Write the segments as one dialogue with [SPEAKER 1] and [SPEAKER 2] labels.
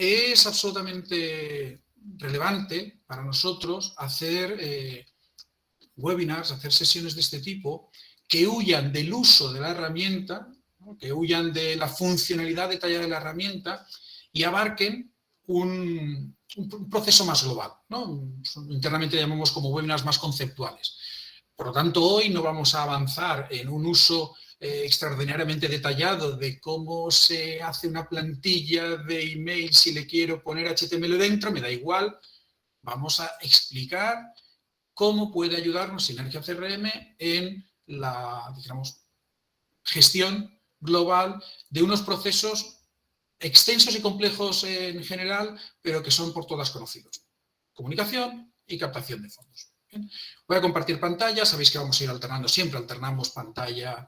[SPEAKER 1] es absolutamente relevante para nosotros hacer webinars, hacer sesiones de este tipo que huyan del uso de la herramienta, ¿no? Que huyan de la funcionalidad detallada de la herramienta y abarquen un proceso más global, ¿no? Internamente llamamos como webinars más conceptuales. Por lo tanto, hoy no vamos a avanzar en un uso extraordinariamente detallado de cómo se hace una plantilla de email si le quiero poner HTML dentro, me da igual. Vamos a explicar cómo puede ayudarnos Sinergia CRM en la, digamos, gestión global de unos procesos extensos y complejos en general, pero que son por todas conocidos. Comunicación y captación de fondos. Bien. Voy a compartir pantalla, sabéis que vamos a ir alternando, siempre alternamos pantalla,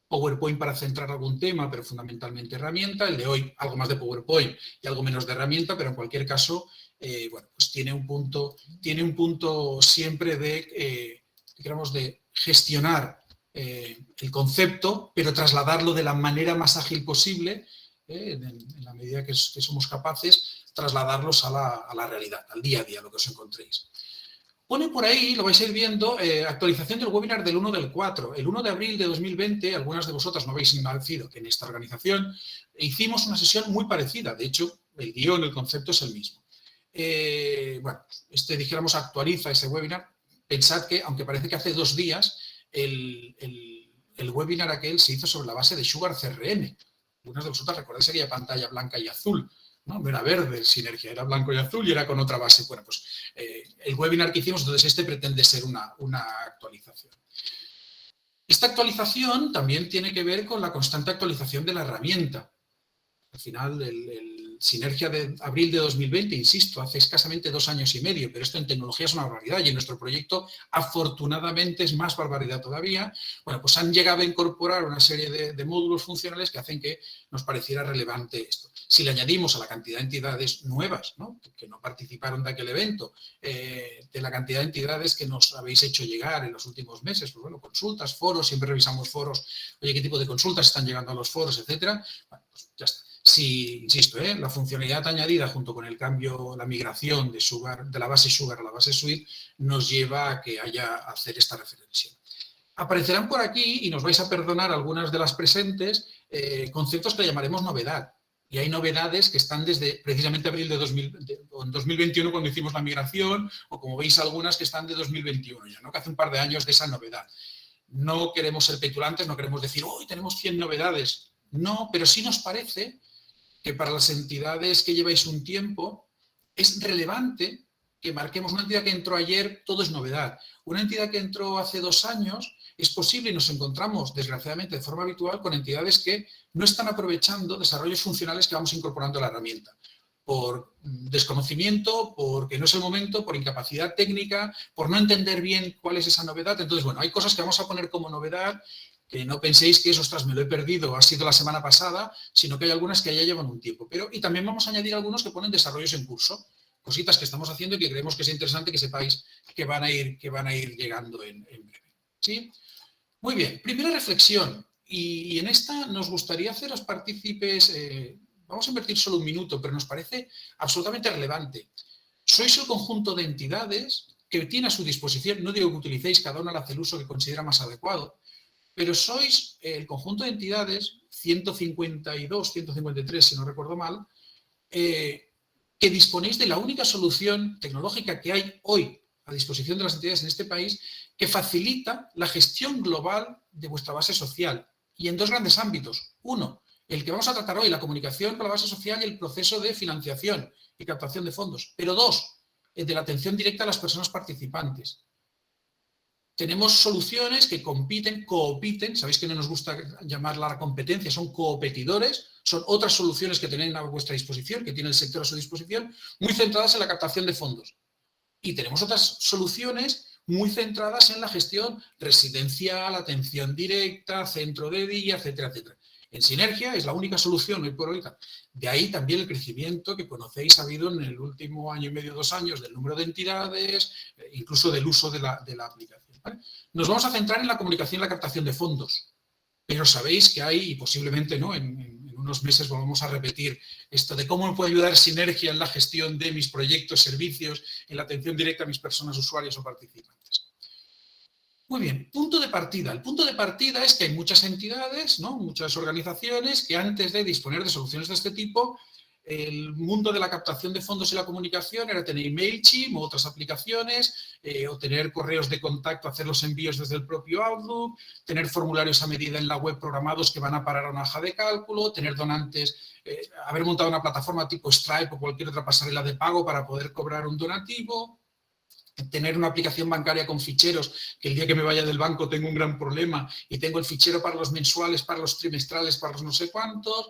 [SPEAKER 1] PowerPoint para centrar algún tema, pero fundamentalmente herramienta. El de hoy, algo más de PowerPoint y algo menos de herramienta, pero en cualquier caso, bueno, pues tiene un punto siempre de, digamos, de gestionar el concepto, pero trasladarlo de la manera más ágil posible, en la medida que somos capaces, trasladarlos a la realidad, al día a día, lo que os encontréis. Pone por ahí, lo vais a ir viendo, actualización del webinar del 1 del 4. El 1 de abril de 2020, algunas de vosotras no habéis nacido que en esta organización hicimos una sesión muy parecida. De hecho, el guión, el concepto es el mismo. Bueno, dijéramos, actualiza ese webinar. Pensad que, aunque parece que hace 2 días, el webinar aquel se hizo sobre la base de Sugar CRM. Algunas de vosotras recordáis aquella pantalla blanca y azul. No era verde, Sinergia, era blanco y azul y era con otra base. Bueno, pues el webinar que hicimos, entonces pretende ser una actualización. Esta actualización también tiene que ver con la constante actualización de la herramienta. Al final, el Sinergia de abril de 2020, insisto, hace escasamente 2 años y medio, pero esto en tecnología es una barbaridad y en nuestro proyecto, afortunadamente, es más barbaridad todavía. Bueno, pues han llegado a incorporar una serie de módulos funcionales que hacen que nos pareciera relevante esto. Si le añadimos a la cantidad de entidades nuevas, ¿no?, que no participaron de aquel evento, de la cantidad de entidades que nos habéis hecho llegar en los últimos meses, pues bueno, consultas, foros, siempre revisamos foros, oye, qué tipo de consultas están llegando a los foros, etcétera. Bueno, pues ya está. Si, insisto, la funcionalidad añadida junto con el cambio, la migración de la base Sugar a la base Suite, nos lleva a que haya a hacer esta reflexión. Aparecerán por aquí, y nos vais a perdonar algunas de las presentes, conceptos que llamaremos novedad. Y hay novedades que están desde precisamente abril de 2021, cuando hicimos la migración, o como veis algunas que están de 2021 ya, ¿no?, que hace un par de años de esa novedad. No queremos ser petulantes, no queremos decir, hoy tenemos 100 novedades. No, pero sí nos parece que para las entidades que lleváis un tiempo es relevante que marquemos. Una entidad que entró ayer, todo es novedad. Una entidad que entró hace 2 años, es posible y nos encontramos, desgraciadamente, de forma habitual con entidades que no están aprovechando desarrollos funcionales que vamos incorporando a la herramienta. Por desconocimiento, porque no es el momento, por incapacidad técnica, por no entender bien cuál es esa novedad. Entonces, bueno, hay cosas que vamos a poner como novedad, que no penséis que eso, ostras, me lo he perdido, ha sido la semana pasada, sino que hay algunas que ya llevan un tiempo. Y también vamos a añadir algunos que ponen desarrollos en curso, cositas que estamos haciendo y que creemos que es interesante que sepáis que van a ir llegando en breve. ¿Sí? Muy bien, primera reflexión. Y en esta nos gustaría haceros partícipes, vamos a invertir solo 1 minuto, pero nos parece absolutamente relevante. Sois el conjunto de entidades que tiene a su disposición, no digo que utilicéis, cada una hace el uso que considera más adecuado, pero sois el conjunto de entidades, 152, 153, si no recuerdo mal, que disponéis de la única solución tecnológica que hay hoy a disposición de las entidades en este país que facilita la gestión global de vuestra base social, y en 2 grandes ámbitos. Uno, el que vamos a tratar hoy, la comunicación con la base social y el proceso de financiación y captación de fondos. Pero 2, el de la atención directa a las personas participantes. Tenemos soluciones que compiten, coopiten, sabéis que no nos gusta llamarla la competencia, son coopetidores, son otras soluciones que tenéis a vuestra disposición, que tiene el sector a su disposición, muy centradas en la captación de fondos. Y tenemos otras soluciones muy centradas en la gestión residencial, atención directa, centro de día, etcétera, etcétera. En Sinergia es la única solución hoy por hoy. De ahí también el crecimiento que conocéis ha habido en el último año y medio, 2 años, del número de entidades, incluso del uso de la aplicación. ¿Vale? Nos vamos a centrar en la comunicación y la captación de fondos, pero sabéis que hay, y posiblemente no en unos meses volvamos a repetir esto de cómo me puede ayudar Sinergia en la gestión de mis proyectos, servicios, en la atención directa a mis personas usuarias o participantes. Muy bien, punto de partida. El punto de partida es que hay muchas entidades, ¿no? Muchas organizaciones que antes de disponer de soluciones de este tipo, el mundo de la captación de fondos y la comunicación era tener MailChimp o otras aplicaciones, o tener correos de contacto, hacer los envíos desde el propio Outlook, tener formularios a medida en la web programados que van a parar a una hoja de cálculo, tener donantes, haber montado una plataforma tipo Stripe o cualquier otra pasarela de pago para poder cobrar un donativo, tener una aplicación bancaria con ficheros, que el día que me vaya del banco tengo un gran problema y tengo el fichero para los mensuales, para los trimestrales, para los no sé cuántos,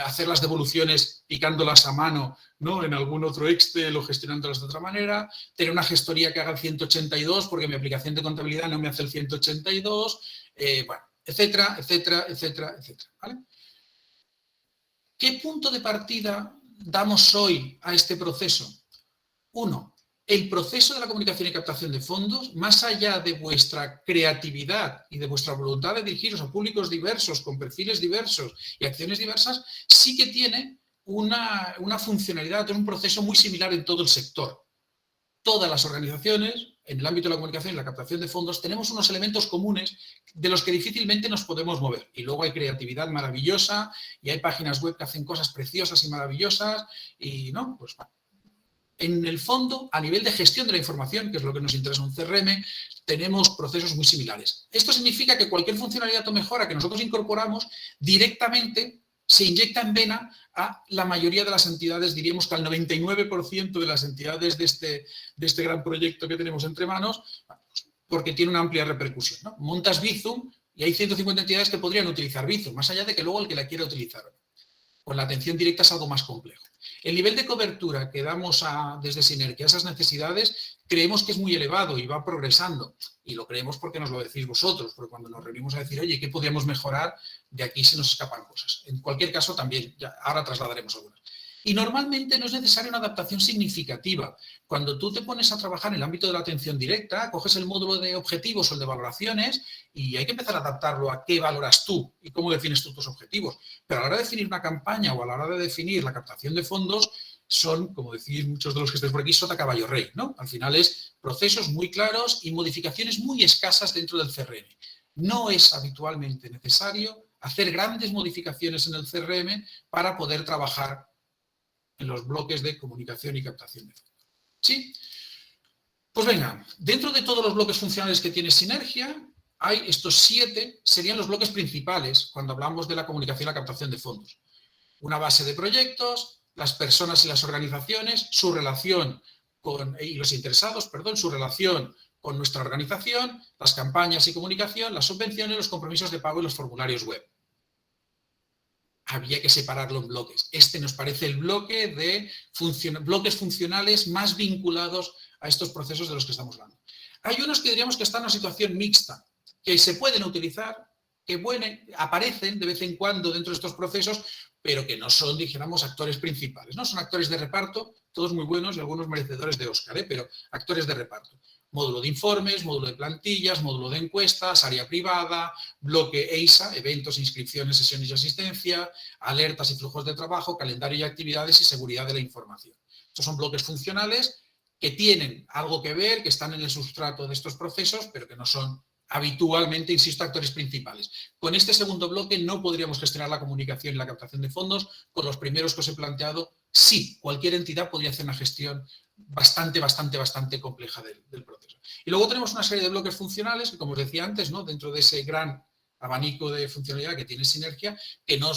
[SPEAKER 1] hacer las devoluciones picándolas a mano, ¿no? En algún otro Excel o gestionándolas de otra manera, tener una gestoría que haga el 182 porque mi aplicación de contabilidad no me hace el 182, bueno, etcétera, etcétera, etcétera, etcétera, ¿vale? ¿Qué punto de partida damos hoy a este proceso? Uno, el proceso de la comunicación y captación de fondos, más allá de vuestra creatividad y de vuestra voluntad de dirigiros a públicos diversos, con perfiles diversos y acciones diversas, sí que tiene una funcionalidad, un proceso muy similar en todo el sector. Todas las organizaciones, en el ámbito de la comunicación y la captación de fondos, tenemos unos elementos comunes de los que difícilmente nos podemos mover. Y luego hay creatividad maravillosa y hay páginas web que hacen cosas preciosas y maravillosas y, ¿no? Pues en el fondo, a nivel de gestión de la información, que es lo que nos interesa un CRM, tenemos procesos muy similares. Esto significa que cualquier funcionalidad o mejora que nosotros incorporamos directamente se inyecta en vena a la mayoría de las entidades, diríamos que al 99% de las entidades de este gran proyecto que tenemos entre manos, porque tiene una amplia repercusión, ¿no? Montas Bizum y hay 150 entidades que podrían utilizar Bizum, más allá de que luego el que la quiera utilizar. Con la atención directa es algo más complejo. El nivel de cobertura que damos desde Sinergia a esas necesidades creemos que es muy elevado y va progresando. Y lo creemos porque nos lo decís vosotros, porque cuando nos reunimos a decir, oye, ¿qué podríamos mejorar? De aquí se nos escapan cosas. En cualquier caso, también, ahora trasladaremos algunas. Y normalmente no es necesaria una adaptación significativa. Cuando tú te pones a trabajar en el ámbito de la atención directa, coges el módulo de objetivos o el de valoraciones y hay que empezar a adaptarlo a qué valoras tú y cómo defines tú tus objetivos. Pero a la hora de definir una campaña o a la hora de definir la captación de fondos, son, como decís muchos de los que estáis por aquí, sota caballo rey, ¿no? Al final es procesos muy claros y modificaciones muy escasas dentro del CRM. No es habitualmente necesario hacer grandes modificaciones en el CRM para poder trabajar en los bloques de comunicación y captación de fondos. ¿Sí? Pues venga, dentro de todos los bloques funcionales que tiene Sinergia, hay estos 7, serían los bloques principales cuando hablamos de la comunicación y la captación de fondos. Una base de proyectos, las personas y las organizaciones, su relación y los interesados, perdón, su relación con nuestra organización, las campañas y comunicación, las subvenciones, los compromisos de pago y los formularios web. Había que separarlo en bloques. Este nos parece el bloque de bloques funcionales más vinculados a estos procesos de los que estamos hablando. Hay unos que diríamos que están en una situación mixta, que se pueden utilizar, que aparecen de vez en cuando dentro de estos procesos, pero que no son, dijéramos, actores principales, ¿no? Son actores de reparto, todos muy buenos y algunos merecedores de Óscar, pero actores de reparto. Módulo de informes, módulo de plantillas, módulo de encuestas, área privada, bloque EISA, eventos, inscripciones, sesiones y asistencia, alertas y flujos de trabajo, calendario y actividades y seguridad de la información. Estos son bloques funcionales que tienen algo que ver, que están en el sustrato de estos procesos, pero que no son habitualmente, insisto, actores principales. Con este segundo bloque no podríamos gestionar la comunicación y la captación de fondos. Con los primeros que os he planteado, sí, cualquier entidad podría hacer una gestión bastante compleja del proceso. Y luego tenemos una serie de bloques funcionales que, como os decía antes, ¿no? Dentro de ese gran abanico de funcionalidad que tiene Sinergia, que no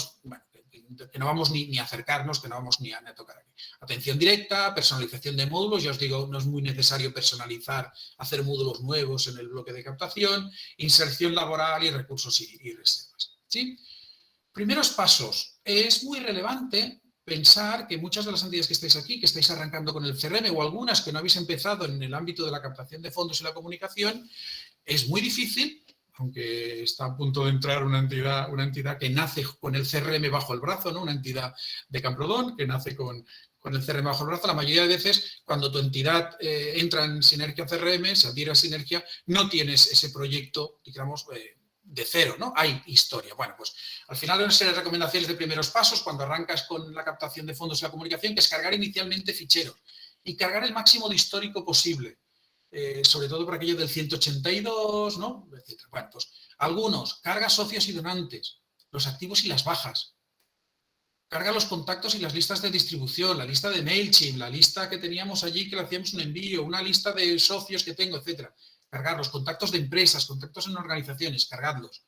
[SPEAKER 1] vamos ni a acercarnos, que no vamos ni a tocar aquí. Atención directa, personalización de módulos, ya os digo, no es muy necesario personalizar, hacer módulos nuevos en el bloque de captación, inserción laboral y recursos y reservas. ¿Sí? Primeros pasos. Es muy relevante pensar que muchas de las entidades que estáis aquí, que estáis arrancando con el CRM o algunas que no habéis empezado en el ámbito de la captación de fondos y la comunicación, es muy difícil, aunque está a punto de entrar una entidad que nace con el CRM bajo el brazo, ¿no? Una entidad de Camprodon que nace con el CRM bajo el brazo. La mayoría de veces, cuando tu entidad entra en Sinergia CRM, se adhiere a Sinergia, no tienes ese proyecto, digamos, de cero, ¿no? Hay historia. Bueno, pues al final hay una serie de recomendaciones de primeros pasos cuando arrancas con la captación de fondos y la comunicación, que es cargar inicialmente ficheros y cargar el máximo de histórico posible, sobre todo por aquello del 182, ¿no? Etcétera. Bueno, pues algunos, carga socios y donantes, los activos y las bajas. Carga los contactos y las listas de distribución, la lista de MailChimp, la lista que teníamos allí que le hacíamos un envío, una lista de socios que tengo, etcétera. Cargar los contactos de empresas, contactos en organizaciones, cargadlos.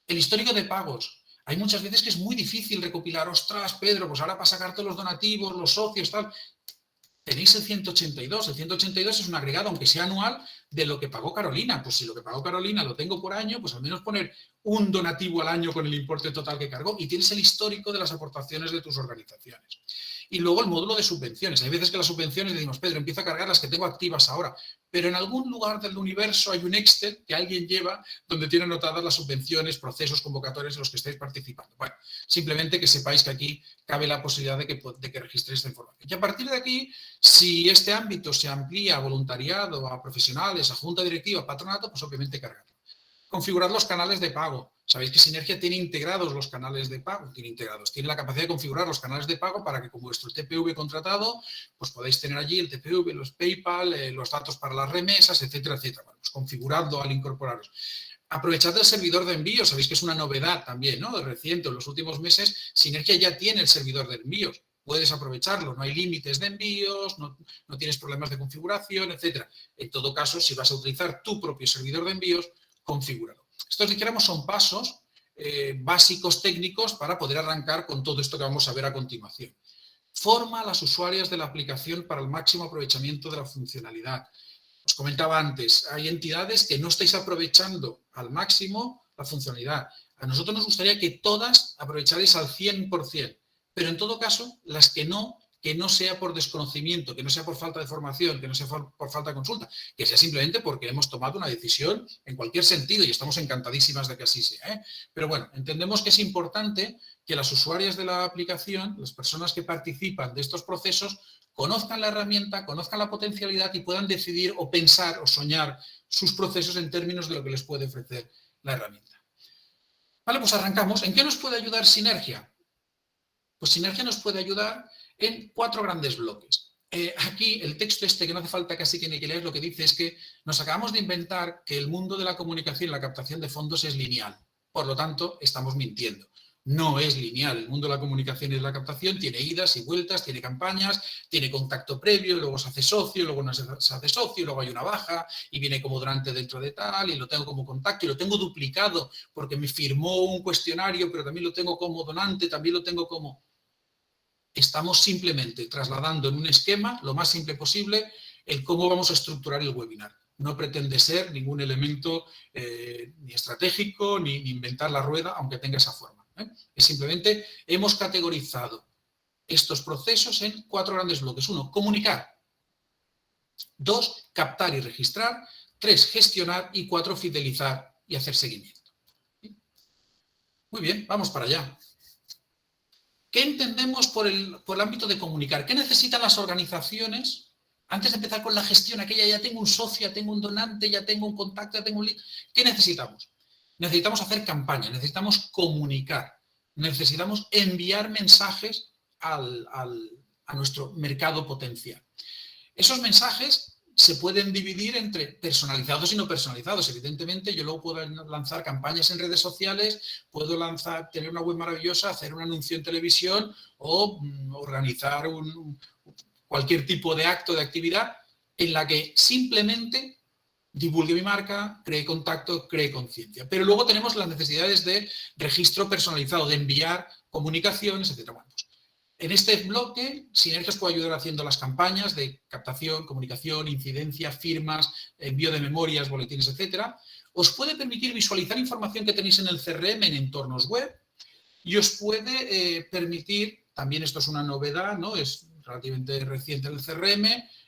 [SPEAKER 1] El histórico de pagos. Hay muchas veces que es muy difícil recopilar, ostras, Pedro, pues ahora para sacar todos los donativos, los socios, tal. Tenéis el 182. El 182 es un agregado, aunque sea anual, de lo que pagó Carolina. Pues si lo que pagó Carolina lo tengo por año, pues al menos poner un donativo al año con el importe total que cargó y tienes el histórico de las aportaciones de tus organizaciones. Y luego el módulo de subvenciones. Hay veces que las subvenciones decimos, Pedro, empieza a cargar las que tengo activas ahora. Pero en algún lugar del universo hay un Excel que alguien lleva donde tiene anotadas las subvenciones, procesos, convocatorios en los que estáis participando. Bueno, simplemente que sepáis que aquí cabe la posibilidad de que registréis esta información. Y a partir de aquí, si este ámbito se amplía a voluntariado, a profesionales, a junta directiva, a patronato, pues obviamente cargarlo. Configurar los canales de pago. Sabéis que Sinergia tiene integrados los canales de pago, tiene la capacidad de configurar los canales de pago para que con vuestro TPV contratado, pues podáis tener allí el TPV, los PayPal, los datos para las remesas, etcétera, etcétera. Bueno, pues configuradlo al incorporaros. Aprovechad el servidor de envíos, sabéis que es una novedad también, ¿no? Reciente, en los últimos meses, Sinergia ya tiene el servidor de envíos. Puedes aprovecharlo, no hay límites de envíos, no tienes problemas de configuración, etcétera. En todo caso, si vas a utilizar tu propio servidor de envíos, configúralo. Estos, dijéramos, son pasos básicos técnicos para poder arrancar con todo esto que vamos a ver a continuación. Forma a las usuarias de la aplicación para el máximo aprovechamiento de la funcionalidad. Os comentaba antes, hay entidades que no estáis aprovechando al máximo la funcionalidad. A nosotros nos gustaría que todas aprovecharais al 100%, pero en todo caso, las que no sea por desconocimiento, que no sea por falta de formación, que no sea por falta de consulta, que sea simplemente porque hemos tomado una decisión en cualquier sentido y estamos encantadísimas de que así sea, ¿eh? Pero bueno, entendemos que es importante que las usuarias de la aplicación, las personas que participan de estos procesos, conozcan la herramienta, conozcan la potencialidad y puedan decidir o pensar o soñar sus procesos en términos de lo que les puede ofrecer la herramienta. Vale, pues arrancamos. ¿En qué nos puede ayudar Sinergia? Pues Sinergia nos puede ayudar en 4 grandes bloques. Aquí el texto este, que no hace falta casi que ni que leer, lo que dice es que nos acabamos de inventar que el mundo de la comunicación y la captación de fondos es lineal. Por lo tanto, estamos mintiendo. No es lineal. El mundo de la comunicación y de la captación tiene idas y vueltas, tiene campañas, tiene contacto previo, luego se hace socio, luego no se hace socio, luego hay una baja y viene como donante dentro de tal y lo tengo como contacto y lo tengo duplicado porque me firmó un cuestionario, pero también lo tengo como donante, también lo tengo como... Estamos simplemente trasladando en un esquema, lo más simple posible, el cómo vamos a estructurar el webinar. No pretende ser ningún elemento ni estratégico, ni inventar la rueda, aunque tenga esa forma. Es simplemente, hemos categorizado estos procesos en 4 grandes bloques. 1, comunicar. 2, captar y registrar. 3, gestionar. Y 4, fidelizar y hacer seguimiento. Muy bien, vamos para allá. ¿Qué entendemos por el ámbito de comunicar? ¿Qué necesitan las organizaciones? Antes de empezar con la gestión, aquella ya tengo un socio, ya tengo un donante, ya tengo un contacto, ya tengo un lead. ¿Qué necesitamos? Necesitamos hacer campaña, necesitamos comunicar, necesitamos enviar mensajes a nuestro mercado potencial. Esos mensajes se pueden dividir entre personalizados y no personalizados. Evidentemente, yo luego puedo lanzar campañas en redes sociales, puedo tener una web maravillosa, hacer un anuncio en televisión o organizar cualquier tipo de acto, de actividad en la que simplemente divulgue mi marca, cree contacto, cree conciencia. Pero luego tenemos las necesidades de registro personalizado, de enviar comunicaciones, etc. Bueno, pues, en este bloque, Sinergia os puede ayudar haciendo las campañas de captación, comunicación, incidencia, firmas, envío de memorias, boletines, etc. Os puede permitir visualizar información que tenéis en el CRM en entornos web y os puede permitir, también esto es una novedad, ¿no? Es relativamente reciente en el CRM,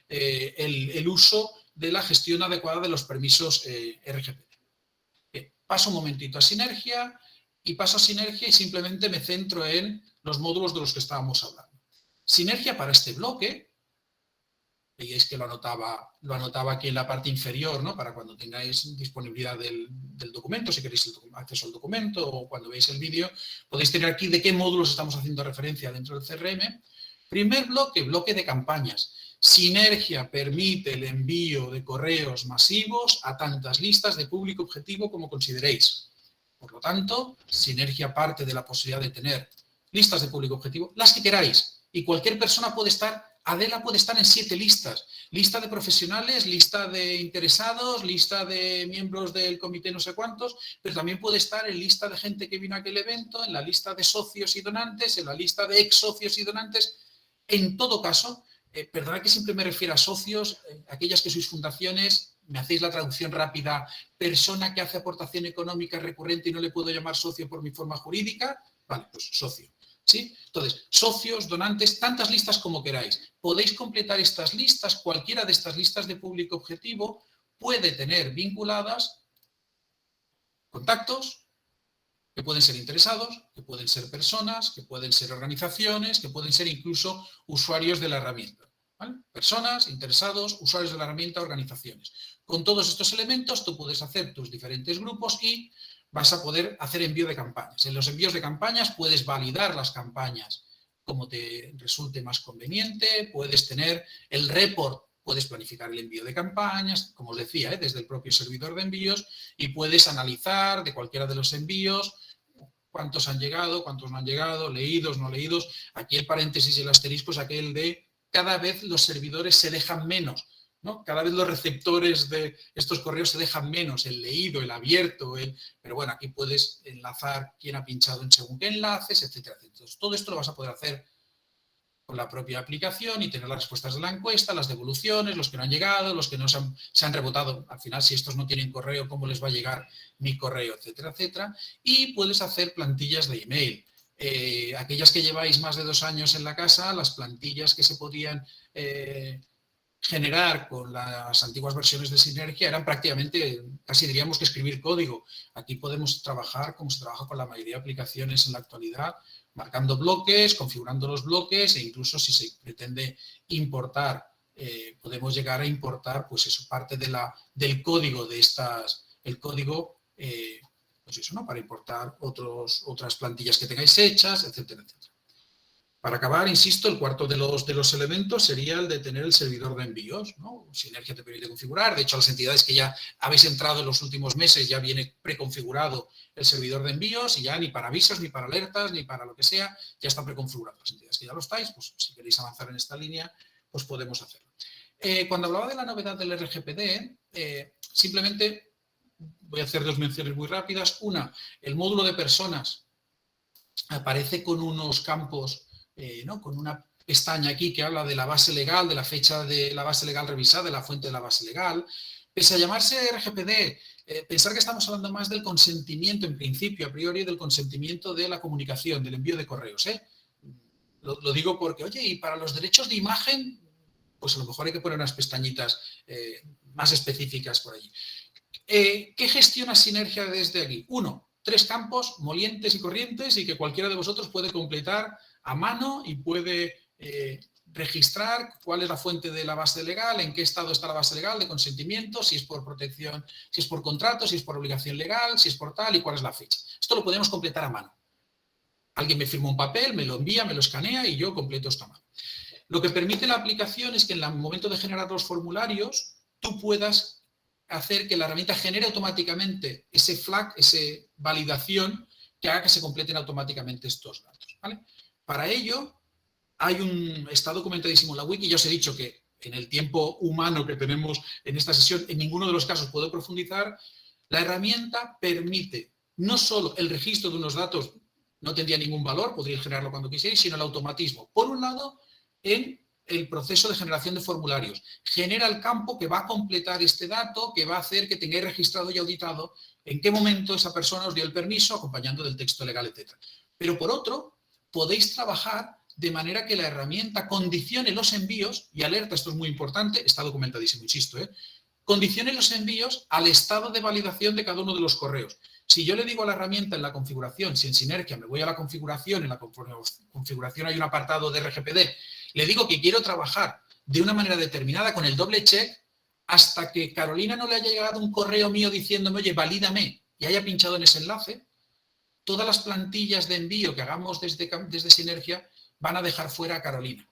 [SPEAKER 1] el uso de la gestión adecuada de los permisos RGPD. Paso un momentito a Sinergia y simplemente me centro en los módulos de los que estábamos hablando. Sinergia para este bloque veíais que lo anotaba aquí en la parte inferior, ¿no? Para cuando tengáis disponibilidad del documento, si queréis acceso al documento o cuando veáis el vídeo, podéis tener aquí de qué módulos estamos haciendo referencia dentro del CRM. Primer bloque, bloque de campañas. Sinergia permite el envío de correos masivos a tantas listas de público objetivo como consideréis. Por lo tanto, Sinergia parte de la posibilidad de tener listas de público objetivo, las que queráis. Y cualquier persona puede estar, Adela puede estar en 7 listas. Lista de profesionales, lista de interesados, lista de miembros del comité no sé cuántos, pero también puede estar en lista de gente que vino a aquel evento, en la lista de socios y donantes, en la lista de ex socios y donantes. En todo caso, perdonad que siempre me refiero a socios, aquellas que sois fundaciones, me hacéis la traducción rápida, persona que hace aportación económica recurrente y no le puedo llamar socio por mi forma jurídica, vale, pues socio. ¿Sí? Entonces, socios, donantes, tantas listas como queráis. Podéis completar estas listas, cualquiera de estas listas de público objetivo puede tener vinculadas contactos que pueden ser interesados, que pueden ser personas, que pueden ser organizaciones, que pueden ser incluso usuarios de la herramienta. ¿Vale? Personas, interesados, usuarios de la herramienta, organizaciones. Con todos estos elementos tú puedes hacer tus diferentes grupos y vas a poder hacer envío de campañas. En los envíos de campañas puedes validar las campañas como te resulte más conveniente, puedes tener el report, puedes planificar el envío de campañas, como os decía, desde el propio servidor de envíos, y puedes analizar de cualquiera de los envíos cuántos han llegado, cuántos no han llegado, leídos, no leídos. Aquí el paréntesis y el asterisco es aquel de cada vez los servidores se dejan menos, ¿no? Cada vez los receptores de estos correos se dejan menos, el leído, el abierto, pero bueno, aquí puedes enlazar quién ha pinchado en según qué enlaces, etcétera, etcétera. Entonces, todo esto lo vas a poder hacer con la propia aplicación y tener las respuestas de la encuesta, las devoluciones, los que no han llegado, los que no se han rebotado. Al final, si estos no tienen correo, ¿cómo les va a llegar mi correo? Etcétera, etcétera. Y puedes hacer plantillas de email. Aquellas que lleváis más de 2 años en la casa, las plantillas que se podían generar con las antiguas versiones de Sinergia eran prácticamente, casi diríamos que escribir código. Aquí podemos trabajar como se trabaja con la mayoría de aplicaciones en la actualidad, marcando bloques, configurando los bloques e incluso si se pretende importar, podemos llegar a importar pues eso, parte del código de estas, el código, pues eso, ¿no? Para importar otras plantillas que tengáis hechas, etcétera, etcétera. Para acabar, insisto, el cuarto de los elementos sería el de tener el servidor de envíos, ¿no? Sinergia te permite configurar. De hecho, las entidades que ya habéis entrado en los últimos meses ya viene preconfigurado el servidor de envíos y ya ni para avisos, ni para alertas, ni para lo que sea, ya está preconfigurado. Las entidades que ya lo estáis, pues si queréis avanzar en esta línea, pues podemos hacerlo. Cuando hablaba de la novedad del RGPD, simplemente voy a hacer 2 menciones muy rápidas. Una, el módulo de personas aparece con unos campos, ¿no? Con una pestaña aquí que habla de la base legal, de la fecha de la base legal revisada, de la fuente de la base legal. Pese a llamarse RGPD, pensar que estamos hablando más del consentimiento, en principio, a priori, del consentimiento de la comunicación, del envío de correos. Lo digo porque, oye, y para los derechos de imagen, pues a lo mejor hay que poner unas pestañitas más específicas por allí. ¿Qué gestiona Sinergia desde aquí? 1, 3 campos, molientes y corrientes, y que cualquiera de vosotros puede completar a mano y puede registrar cuál es la fuente de la base legal, en qué estado está la base legal de consentimiento, si es por protección, si es por contrato, si es por obligación legal, si es por tal y cuál es la fecha. Esto lo podemos completar a mano. Alguien me firma un papel, me lo envía, me lo escanea y yo completo esto a mano. Lo que permite la aplicación es que en el momento de generar los formularios, tú puedas hacer que la herramienta genere automáticamente ese flag, esa validación que haga que se completen automáticamente estos datos, ¿vale? Para ello, está documentadísimo en la wiki. Ya os he dicho que en el tiempo humano que tenemos en esta sesión, en ninguno de los casos puedo profundizar. La herramienta permite no solo el registro de unos datos, no tendría ningún valor, podríais generarlo cuando quisierais, sino el automatismo. Por un lado, en el proceso de generación de formularios. Genera el campo que va a completar este dato, que va a hacer que tengáis registrado y auditado en qué momento esa persona os dio el permiso, acompañando del texto legal, etc. Pero por otro, podéis trabajar de manera que la herramienta condicione los envíos, y alerta, esto es muy importante, está documentadísimo, insisto, condicione los envíos al estado de validación de cada uno de los correos. Si yo le digo a la herramienta en la configuración, si en Sinergia me voy a la configuración, en la configuración hay un apartado de RGPD, le digo que quiero trabajar de una manera determinada con el doble check hasta que Carolina no le haya llegado un correo mío diciéndome, oye, valídame, y haya pinchado en ese enlace, todas las plantillas de envío que hagamos desde Sinergia van a dejar fuera a Carolina.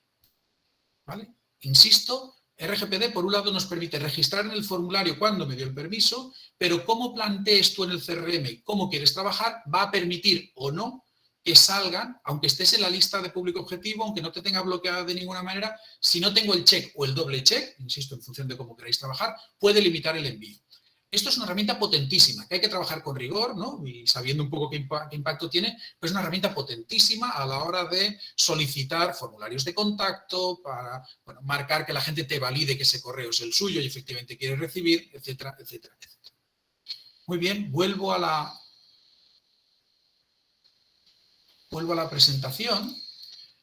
[SPEAKER 1] ¿Vale? Insisto, RGPD por un lado nos permite registrar en el formulario cuándo me dio el permiso, pero cómo plantees tú en el CRM y cómo quieres trabajar va a permitir o no que salgan, aunque estés en la lista de público objetivo, aunque no te tenga bloqueada de ninguna manera, si no tengo el check o el doble check, insisto, en función de cómo queráis trabajar, puede limitar el envío. Esto es una herramienta potentísima, que hay que trabajar con rigor, ¿no? Y sabiendo un poco qué impacto tiene, pero es una herramienta potentísima a la hora de solicitar formularios de contacto, para marcar que la gente te valide que ese correo es el suyo y efectivamente quiere recibir, etcétera, etcétera, etcétera. Muy bien, vuelvo a la presentación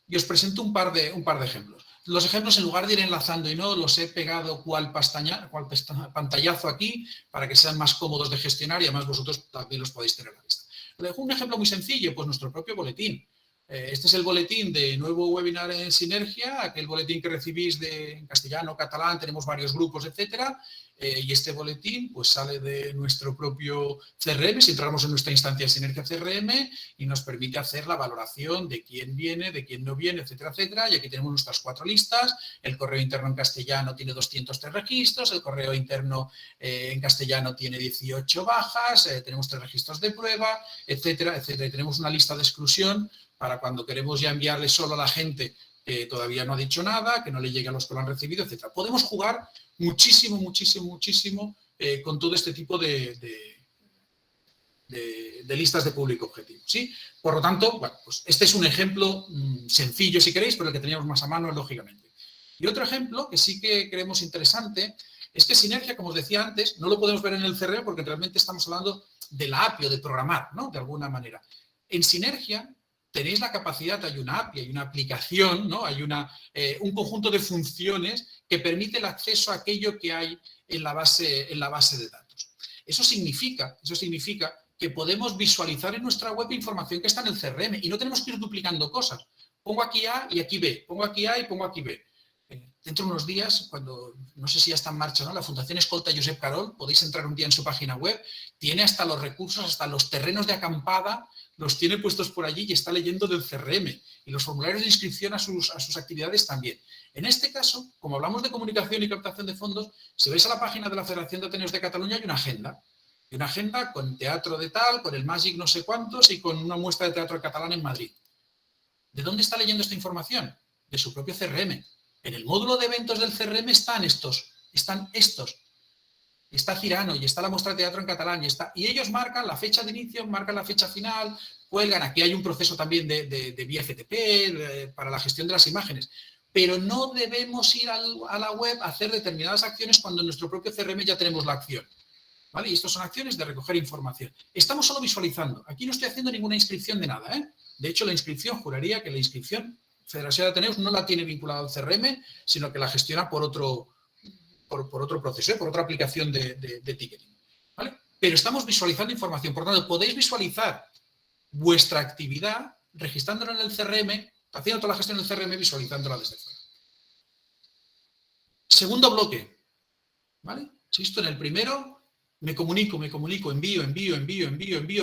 [SPEAKER 1] y os presento un par de ejemplos. Los ejemplos, en lugar de ir enlazando y no, los he pegado cual pantallazo aquí para que sean más cómodos de gestionar y además vosotros también los podéis tener a la vista. Os dejo un ejemplo muy sencillo, pues nuestro propio boletín. Este es el boletín de nuevo webinar en Sinergia, aquel boletín que recibís en castellano, catalán, tenemos varios grupos, etcétera. Y este boletín pues sale de nuestro propio CRM, si entramos en nuestra instancia de Sinergia CRM y nos permite hacer la valoración de quién viene, de quién no viene, etcétera, etcétera. Y aquí tenemos nuestras 4 listas. El correo interno en castellano tiene 203 registros, el correo interno en castellano tiene 18 bajas, tenemos 3 registros de prueba, etcétera, etcétera. Y tenemos una lista de exclusión para cuando queremos ya enviarle solo a la gente que todavía no ha dicho nada, que no le llegue a los que lo han recibido, etcétera. Podemos jugar muchísimo, muchísimo, muchísimo con todo este tipo de listas de público objetivo, ¿sí? Por lo tanto, bueno, pues este es un ejemplo sencillo, si queréis, pero el que teníamos más a mano, lógicamente. Y otro ejemplo que sí que creemos interesante es que Sinergia, como os decía antes, no lo podemos ver en el CRM porque realmente estamos hablando de la API o de programar, ¿no? De alguna manera. En Sinergia tenéis la capacidad, hay una API, hay una aplicación, ¿no? Hay un conjunto de funciones que permite el acceso a aquello que hay en la base de datos. Eso significa que podemos visualizar en nuestra web información que está en el CRM y no tenemos que ir duplicando cosas. Pongo aquí A y aquí B, pongo aquí A y pongo aquí B. Dentro de unos días, cuando no sé si ya está en marcha, ¿no? La Fundación Escolta Josep Carol, podéis entrar un día en su página web, tiene hasta los recursos, hasta los terrenos de acampada, los tiene puestos por allí y está leyendo del CRM y los formularios de inscripción a sus actividades también. En este caso, como hablamos de comunicación y captación de fondos, si vais a la página de la Federación de Ateneos de Cataluña hay una agenda. Y una agenda con teatro de tal, con el Magic no sé cuántos y con una muestra de teatro catalán en Madrid. ¿De dónde está leyendo esta información? De su propio CRM. En el módulo de eventos del CRM están estos. Está Cirano y está la muestra de teatro en catalán y ellos marcan la fecha de inicio, marcan la fecha final, cuelgan. Aquí hay un proceso también de vía FTP para la gestión de las imágenes. Pero no debemos ir a la web a hacer determinadas acciones cuando en nuestro propio CRM ya tenemos la acción. ¿Vale? Y estas son acciones de recoger información. Estamos solo visualizando. Aquí no estoy haciendo ninguna inscripción de nada, ¿eh? De hecho, la inscripción, juraría que la inscripción Federación de Ateneos no la tiene vinculada al CRM, sino que la gestiona por otro proceso, por otra aplicación de ticketing. ¿Vale? Pero estamos visualizando información. Por lo tanto, podéis visualizar vuestra actividad registrándola en el CRM, haciendo toda la gestión en el CRM, visualizándola desde fuera. Segundo bloque. ¿Vale? Insisto, en el primero me comunico, envío,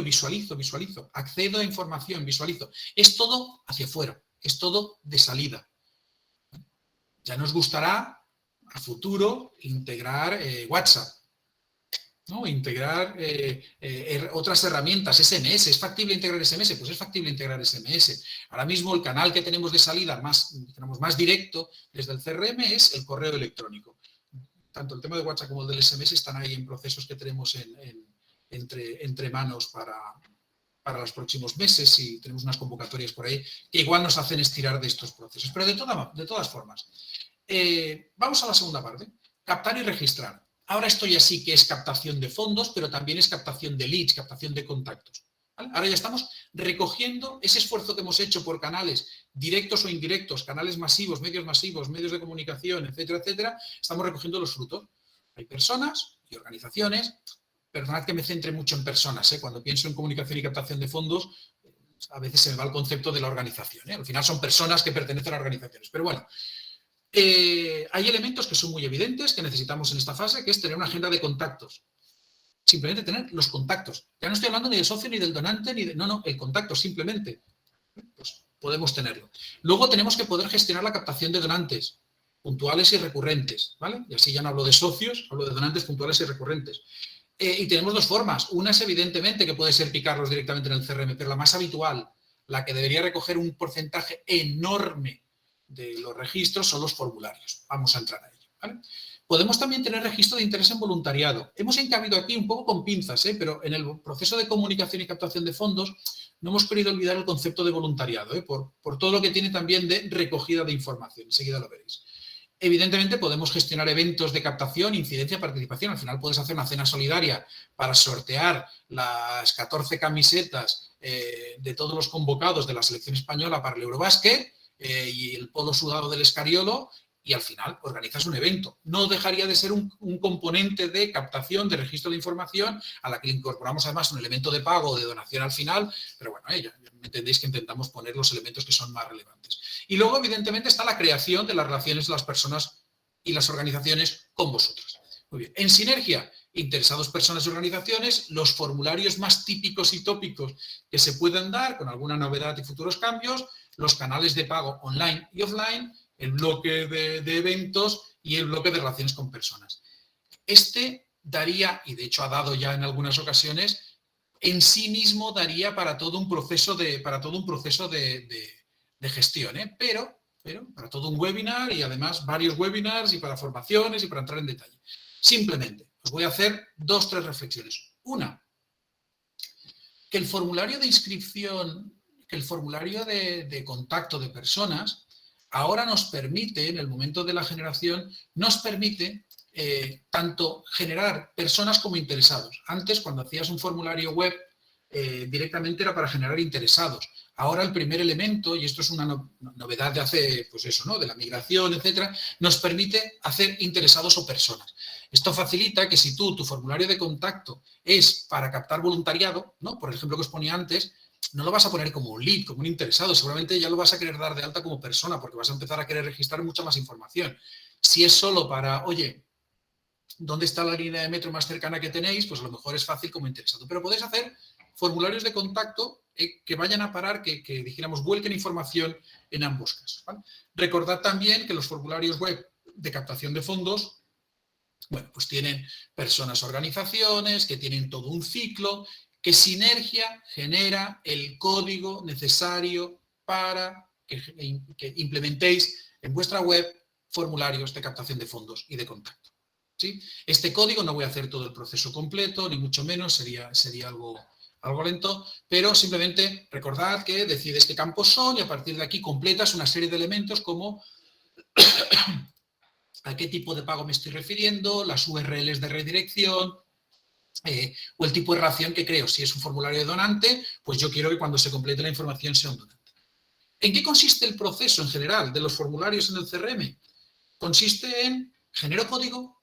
[SPEAKER 1] visualizo, accedo a información, visualizo. Es todo hacia afuera, es todo de salida. Ya nos gustará a futuro integrar WhatsApp, ¿no? Integrar otras herramientas, SMS. ¿Es factible integrar SMS? Pues es factible integrar SMS. Ahora mismo el canal que tenemos de salida más directo desde el CRM es el correo electrónico. Tanto el tema de WhatsApp como el del SMS están ahí en procesos que tenemos entre manos para los próximos meses y tenemos unas convocatorias por ahí que igual nos hacen estirar de estos procesos. Pero de todas formas, vamos a la segunda parte, captar y registrar. Ahora esto ya sí que es captación de fondos, pero también es captación de leads, captación de contactos. ¿Vale? Ahora ya estamos recogiendo ese esfuerzo que hemos hecho por canales directos o indirectos, canales masivos, medios de comunicación, etcétera, etcétera. Estamos recogiendo los frutos. Hay personas y organizaciones. Perdonad que me centre mucho en personas. Cuando pienso en comunicación y captación de fondos, a veces se me va el concepto de la organización. Al final son personas que pertenecen a organizaciones. Pero bueno, Hay elementos que son muy evidentes que necesitamos en esta fase, que es tener una agenda de contactos. Simplemente tener los contactos. Ya no estoy hablando ni del socio, ni del donante, ni de... No, el contacto, simplemente. Pues podemos tenerlo. Luego tenemos que poder gestionar la captación de donantes puntuales y recurrentes, ¿vale? Y así ya no hablo de socios, hablo de donantes puntuales y recurrentes. Y tenemos dos formas. Una es evidentemente que puede ser picarlos directamente en el CRM, pero la más habitual, la que debería recoger un porcentaje enorme de los registros, son los formularios. Vamos a entrar a ello, ¿vale? Podemos también tener registro de interés en voluntariado. Hemos encabido aquí un poco con pinzas, pero en el proceso de comunicación y captación de fondos no hemos querido olvidar el concepto de voluntariado, por todo lo que tiene también de recogida de información. Enseguida lo veréis. Evidentemente podemos gestionar eventos de captación, incidencia, participación. Al final puedes hacer una cena solidaria para sortear las 14 camisetas de todos los convocados de la selección española para el Eurobásquet y el polo sudado del Escariolo, y al final organizas un evento. No dejaría de ser un componente de captación, de registro de información, a la que le incorporamos además un elemento de pago o de donación al final, pero bueno, ya entendéis que intentamos poner los elementos que son más relevantes. Y luego, evidentemente, está la creación de las relaciones de las personas y las organizaciones con vosotros. Muy bien. En sinergia, interesados, personas y organizaciones, los formularios más típicos y tópicos que se pueden dar, con alguna novedad y futuros cambios, los canales de pago online y offline, el bloque de eventos y el bloque de relaciones con personas. Este daría, y de hecho ha dado ya en algunas ocasiones, en sí mismo daría para todo un proceso de gestión, pero para todo un webinar y además varios webinars y para formaciones y para entrar en detalle. Simplemente os voy a hacer 2 o 3 reflexiones. Una, que el formulario de inscripción, que el formulario de contacto de personas ahora nos permite, en el momento de la generación, nos permite tanto generar personas como interesados. Antes, cuando hacías un formulario web, directamente era para generar interesados. Ahora el primer elemento, y esto es una novedad de hace, pues eso, ¿no?, de la migración, etcétera, nos permite hacer interesados o personas. Esto facilita que si tu formulario de contacto es para captar voluntariado, ¿no?, por ejemplo que os ponía antes, no lo vas a poner como un lead, como un interesado, seguramente ya lo vas a querer dar de alta como persona porque vas a empezar a querer registrar mucha más información. Si es solo para, oye, ¿dónde está la línea de metro más cercana que tenéis? Pues a lo mejor es fácil como interesado. Pero podéis hacer formularios de contacto que vayan a parar, que dijéramos, vuelquen información en ambos casos, ¿vale? Recordad también que los formularios web de captación de fondos, bueno, pues tienen personas, organizaciones, que tienen todo un ciclo, que Sinergia genera el código necesario para que implementéis en vuestra web formularios de captación de fondos y de contacto, ¿sí? Este código, no voy a hacer todo el proceso completo, ni mucho menos, sería algo lento, pero simplemente recordad que decides qué campos son y a partir de aquí completas una serie de elementos como a qué tipo de pago me estoy refiriendo, las URLs de redirección, o el tipo de relación que creo. Si es un formulario de donante, pues yo quiero que cuando se complete la información sea un donante. ¿En qué consiste el proceso en general de los formularios en el CRM? Consiste en genero código,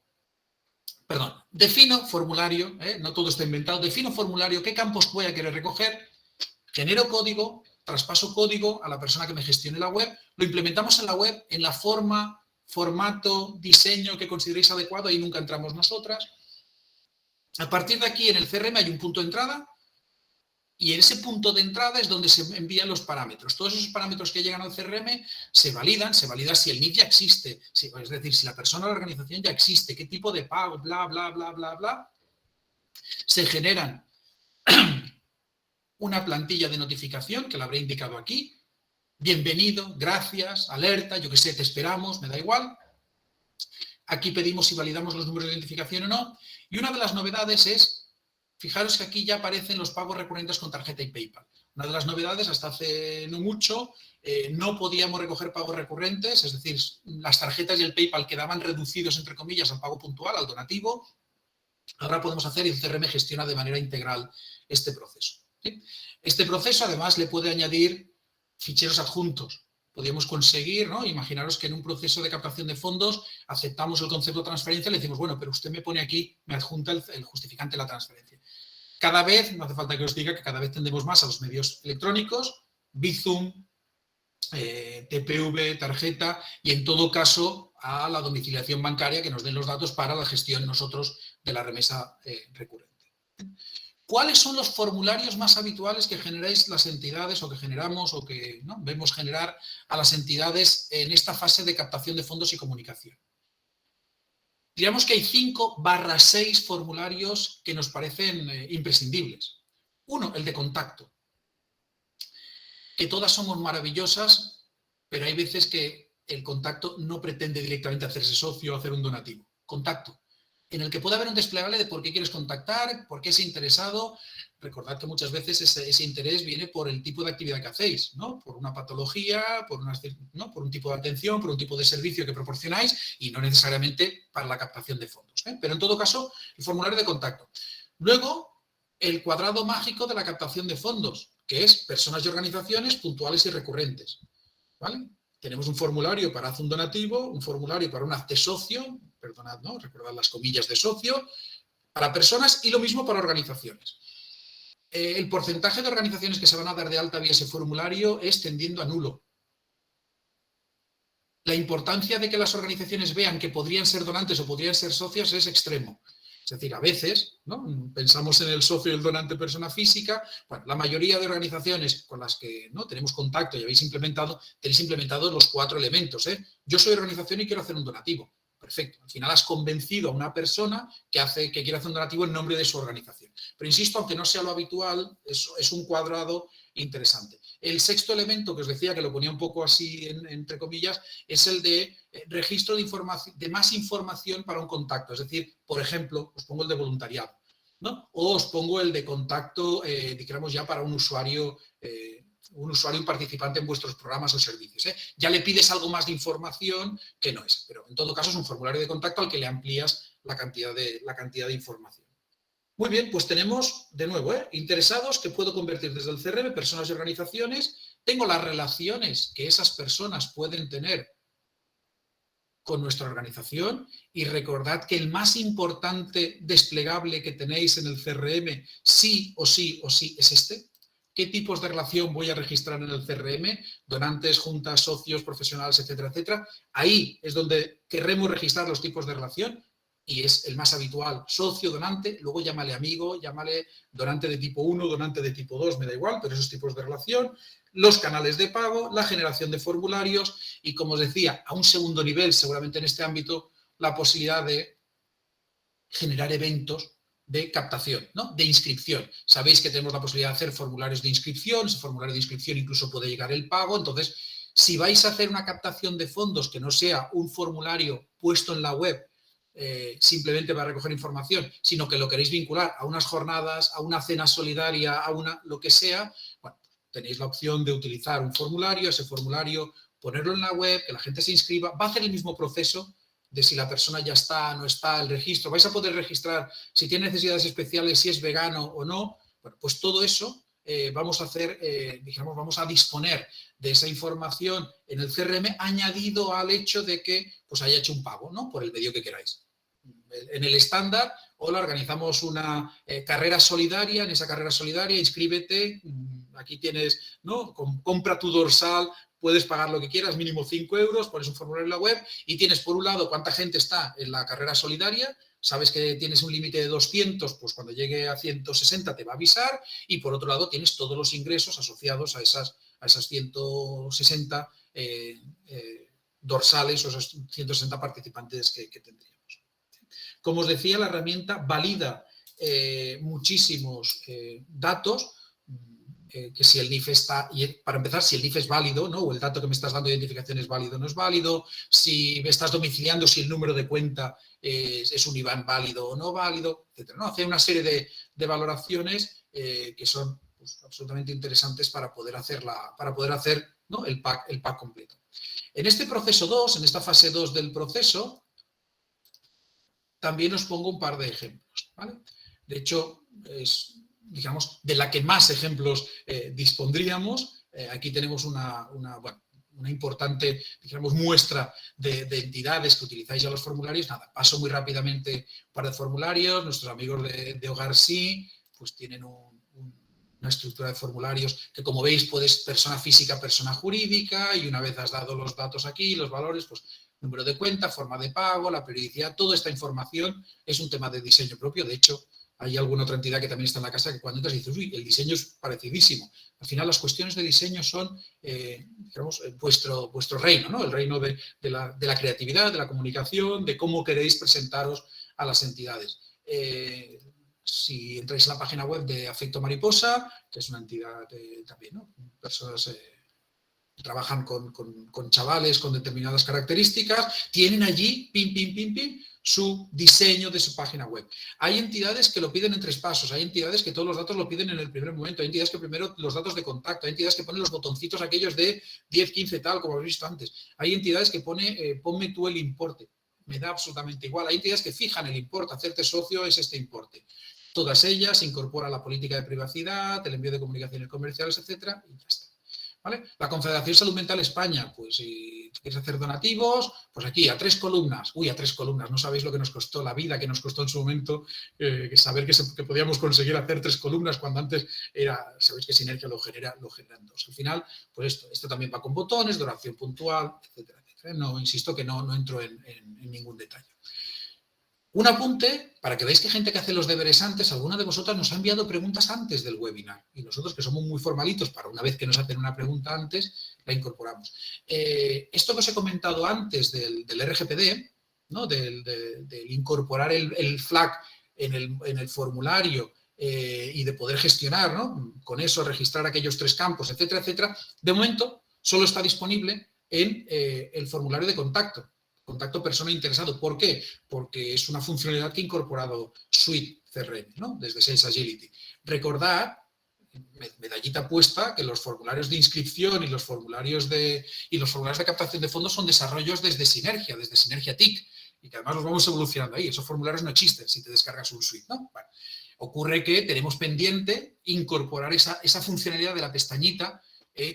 [SPEAKER 1] defino formulario, no todo está inventado, defino formulario, qué campos voy a querer recoger, genero código, traspaso código a la persona que me gestione la web, lo implementamos en la web en la forma, formato, diseño que consideréis adecuado, ahí nunca entramos nosotras. A partir de aquí, en el CRM hay un punto de entrada y en ese punto de entrada es donde se envían los parámetros. Todos esos parámetros que llegan al CRM se valida si el NIF ya existe, es decir, si la persona o la organización ya existe, qué tipo de pago, bla, bla, bla, bla, bla. Se generan una plantilla de notificación que la habré indicado aquí. Bienvenido, gracias, alerta, yo qué sé, te esperamos, me da igual. Aquí pedimos si validamos los números de identificación o no. Y una de las novedades es, fijaros que aquí ya aparecen los pagos recurrentes con tarjeta y PayPal. Una de las novedades, hasta hace no mucho, no podíamos recoger pagos recurrentes, es decir, las tarjetas y el PayPal quedaban reducidos, entre comillas, al pago puntual, al donativo. Ahora podemos hacer y el CRM gestiona de manera integral este proceso, ¿sí? Este proceso, además, le puede añadir ficheros adjuntos. Podríamos conseguir, ¿no? Imaginaros que en un proceso de captación de fondos aceptamos el concepto de transferencia y le decimos, bueno, pero usted me pone aquí, me adjunta el justificante de la transferencia. Cada vez, no hace falta que os diga que cada vez tendemos más a los medios electrónicos, Bizum, TPV, tarjeta y en todo caso a la domiciliación bancaria que nos den los datos para la gestión nosotros de la remesa recurrente. ¿Cuáles son los formularios más habituales que generáis las entidades o que generamos o que ¿no? vemos generar a las entidades en esta fase de captación de fondos y comunicación? Digamos que hay 5/6 formularios que nos parecen imprescindibles. Uno, el de contacto. Que todas somos maravillosas, pero hay veces que el contacto no pretende directamente hacerse socio o hacer un donativo. Contacto, en el que puede haber un desplegable de por qué quieres contactar, por qué es interesado. Recordad que muchas veces ese interés viene por el tipo de actividad que hacéis, ¿no? Por una patología, por un tipo de atención, por un tipo de servicio que proporcionáis y no necesariamente para la captación de fondos. Pero en todo caso, el formulario de contacto. Luego, el cuadrado mágico de la captación de fondos, que es personas y organizaciones puntuales y recurrentes. ¿Vale? Tenemos un formulario para hacer un donativo, un formulario para un hazte socio, perdonad, ¿no? Recordad las comillas de socio, para personas y lo mismo para organizaciones. El porcentaje de organizaciones que se van a dar de alta vía ese formulario es tendiendo a nulo. La importancia de que las organizaciones vean que podrían ser donantes o podrían ser socios es extremo. Es decir, a veces, ¿no? Pensamos en el socio y el donante persona física, bueno, la mayoría de organizaciones con las que ¿no? tenemos contacto y tenéis implementado los 4 elementos. Yo soy organización y quiero hacer un donativo. Perfecto. Al final has convencido a una persona que quiere hacer un donativo en nombre de su organización. Pero insisto, aunque no sea lo habitual, es un cuadrado interesante. El sexto elemento, que os decía que lo ponía un poco así entre comillas, es el de registro de más información para un contacto. Es decir, por ejemplo, os pongo el de voluntariado, ¿no? O os pongo el de contacto, digamos ya para un usuario, un participante en vuestros programas o servicios. Ya le pides algo más de información que no es, pero en todo caso es un formulario de contacto al que le amplías la cantidad de información. Muy bien, pues tenemos, de nuevo, interesados que puedo convertir desde el CRM, personas y organizaciones. Tengo las relaciones que esas personas pueden tener con nuestra organización y recordad que el más importante desplegable que tenéis en el CRM, sí o sí o sí, es este. ¿Qué tipos de relación voy a registrar en el CRM? Donantes, juntas, socios, profesionales, etcétera, etcétera. Ahí es donde querremos registrar los tipos de relación. Y es el más habitual, socio, donante, luego llámale amigo, llámale donante de tipo 1, donante de tipo 2, me da igual, pero esos tipos de relación, los canales de pago, la generación de formularios y, como os decía, a un segundo nivel, seguramente en este ámbito, la posibilidad de generar eventos de captación, ¿no? De inscripción. Sabéis que tenemos la posibilidad de hacer formularios de inscripción, ese formulario de inscripción incluso puede llegar el pago, entonces, si vais a hacer una captación de fondos que no sea un formulario puesto en la web, simplemente para recoger información, sino que lo queréis vincular a unas jornadas, a una cena solidaria, lo que sea, bueno, tenéis la opción de utilizar un formulario, ese formulario, ponerlo en la web, que la gente se inscriba, va a hacer el mismo proceso de si la persona ya está, no está, el registro, vais a poder registrar si tiene necesidades especiales, si es vegano o no, bueno, pues todo eso vamos a hacer, vamos a disponer de esa información en el CRM añadido al hecho de que pues haya hecho un pago, ¿no? Por el medio que queráis. En el estándar, hola, organizamos una carrera solidaria, en esa carrera solidaria inscríbete, aquí tienes, ¿no? Compra tu dorsal, puedes pagar lo que quieras, mínimo 5 euros, pones un formulario en la web y tienes por un lado cuánta gente está en la carrera solidaria, sabes que tienes un límite de 200, pues cuando llegue a 160 te va a avisar y por otro lado tienes todos los ingresos asociados a esas 160 dorsales o esos 160 participantes que tendríamos. Como os decía, la herramienta valida muchísimos datos, que si el NIF está, y para empezar, si el NIF es válido, ¿no? O el dato que me estás dando de identificación es válido o no es válido, si me estás domiciliando, si el número de cuenta es un IBAN válido o no válido, etc. ¿No? Hace una serie de valoraciones que son pues, absolutamente interesantes para poder hacer, ¿no? el pack completo. En este proceso 2, en esta fase 2 del proceso, también os pongo un par de ejemplos, ¿vale? De hecho, es, digamos, de la que más ejemplos dispondríamos. Aquí tenemos una importante, digamos, muestra de entidades que utilizáis ya los formularios. Nada, paso muy rápidamente un par de formularios. Nuestros amigos de Hogar Sí, pues tienen una estructura de formularios que, como veis, puedes persona física, persona jurídica, y una vez has dado los datos aquí, los valores, pues número de cuenta, forma de pago, la periodicidad, toda esta información es un tema de diseño propio. De hecho, hay alguna otra entidad que también está en la casa que cuando entras dices, uy, el diseño es parecidísimo. Al final las cuestiones de diseño son, digamos, vuestro reino, ¿no? El reino de la creatividad, de la comunicación, de cómo queréis presentaros a las entidades. Si entráis en la página web de Afecto Mariposa, que es una entidad también, ¿no? Personas trabajan con chavales con determinadas características, tienen allí, pim, pim, pim, pim, su diseño de su página web. Hay entidades que lo piden en 3 pasos, hay entidades que todos los datos lo piden en el primer momento, hay entidades que primero los datos de contacto, hay entidades que ponen los botoncitos aquellos de 10, 15, tal, como habéis visto antes. Hay entidades que pone, ponme tú el importe, me da absolutamente igual. Hay entidades que fijan el importe, hacerte socio es este importe. Todas ellas incorporan la política de privacidad, el envío de comunicaciones comerciales, etcétera, y ya está. ¿Vale? La Confederación Salud Mental España, pues si quieres hacer donativos, pues aquí a 3 columnas. Uy, a 3 columnas, no sabéis lo que nos costó, la vida que nos costó en su momento, saber que podíamos conseguir hacer 3 columnas cuando antes era, sabéis que Sinergia lo generan 2. Al final, pues esto también va con botones, de oración puntual, etcétera, etcétera. No, insisto que no entro en ningún detalle. Un apunte, para que veáis que gente que hace los deberes antes, alguna de vosotras nos ha enviado preguntas antes del webinar y nosotros, que somos muy formalitos, para una vez que nos hacen una pregunta antes, la incorporamos. Esto que os he comentado antes del RGPD, ¿no? del incorporar el flag en el formulario y de poder gestionar, ¿no? Con eso registrar aquellos 3 campos, etcétera, etcétera, de momento solo está disponible en el formulario de contacto persona interesado. ¿Por qué? Porque es una funcionalidad que ha incorporado Suite CRM, ¿no? Desde Sales Agility. Recordad, medallita puesta, que los formularios de inscripción y los formularios de captación de fondos son desarrollos desde Sinergia TIC, y que además los vamos evolucionando ahí. Esos formularios no existen si te descargas un Suite, ¿no? Bueno, ocurre que tenemos pendiente incorporar esa funcionalidad de la pestañita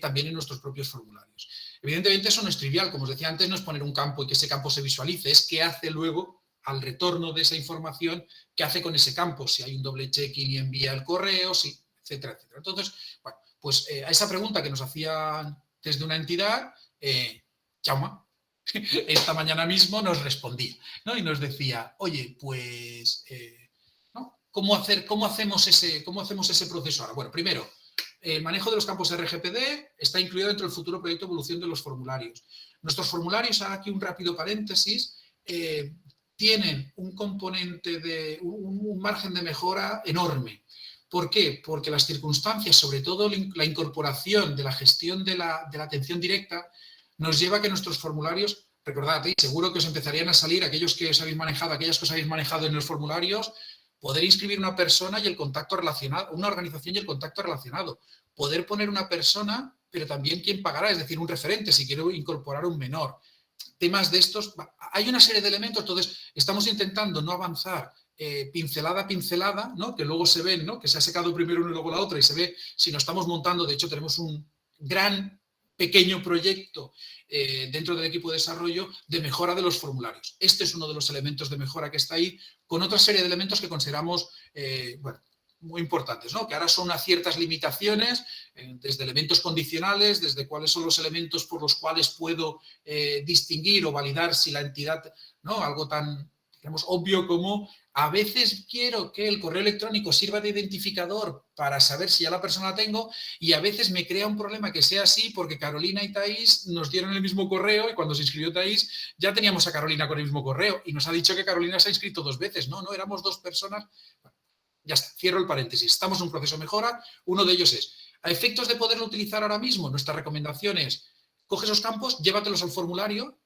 [SPEAKER 1] también en nuestros propios formularios. Evidentemente eso no es trivial, como os decía antes, no es poner un campo y que ese campo se visualice, es qué hace luego al retorno de esa información, qué hace con ese campo, si hay un doble check-in y envía el correo, si, etcétera, etcétera. Entonces, bueno, pues a esa pregunta que nos hacían desde una entidad, Chauma, esta mañana mismo nos respondía, ¿no? Y nos decía, oye, pues, ¿no? ¿Cómo hacemos ese proceso ahora? Bueno, primero, el manejo de los campos RGPD está incluido dentro del futuro proyecto de evolución de los formularios. Nuestros formularios, ahora aquí un rápido paréntesis, tienen un componente un margen de mejora enorme. ¿Por qué? Porque las circunstancias, sobre todo la incorporación de la gestión de la atención directa, nos lleva a que nuestros formularios, recordad, seguro que os empezarían a salir aquellas que os habéis manejado en los formularios, poder inscribir una persona y el contacto relacionado, una organización y el contacto relacionado. Poder poner una persona, pero también quién pagará, es decir, un referente, si quiero incorporar un menor. Temas de estos, hay una serie de elementos, entonces estamos intentando no avanzar pincelada a pincelada, ¿no? Que luego se ven, ¿no? Que se ha secado primero uno y luego la otra y se ve si nos estamos montando. De hecho, tenemos un gran pequeño proyecto dentro del equipo de desarrollo de mejora de los formularios. Este es uno de los elementos de mejora que está ahí, con otra serie de elementos que consideramos bueno, muy importantes, ¿no? Que ahora son unas ciertas limitaciones, desde elementos condicionales, desde cuáles son los elementos por los cuales puedo distinguir o validar si la entidad, ¿no? Algo tan, digamos, obvio como a veces quiero que el correo electrónico sirva de identificador para saber si ya la persona la tengo, y a veces me crea un problema que sea así porque Carolina y Thais nos dieron el mismo correo y cuando se inscribió Thais ya teníamos a Carolina con el mismo correo y nos ha dicho que Carolina se ha inscrito 2 veces. No, éramos 2 personas. Bueno, ya está, cierro el paréntesis. Estamos en un proceso de mejora. Uno de ellos es, a efectos de poderlo utilizar ahora mismo, nuestra recomendación es, coge esos campos, llévatelos al formulario,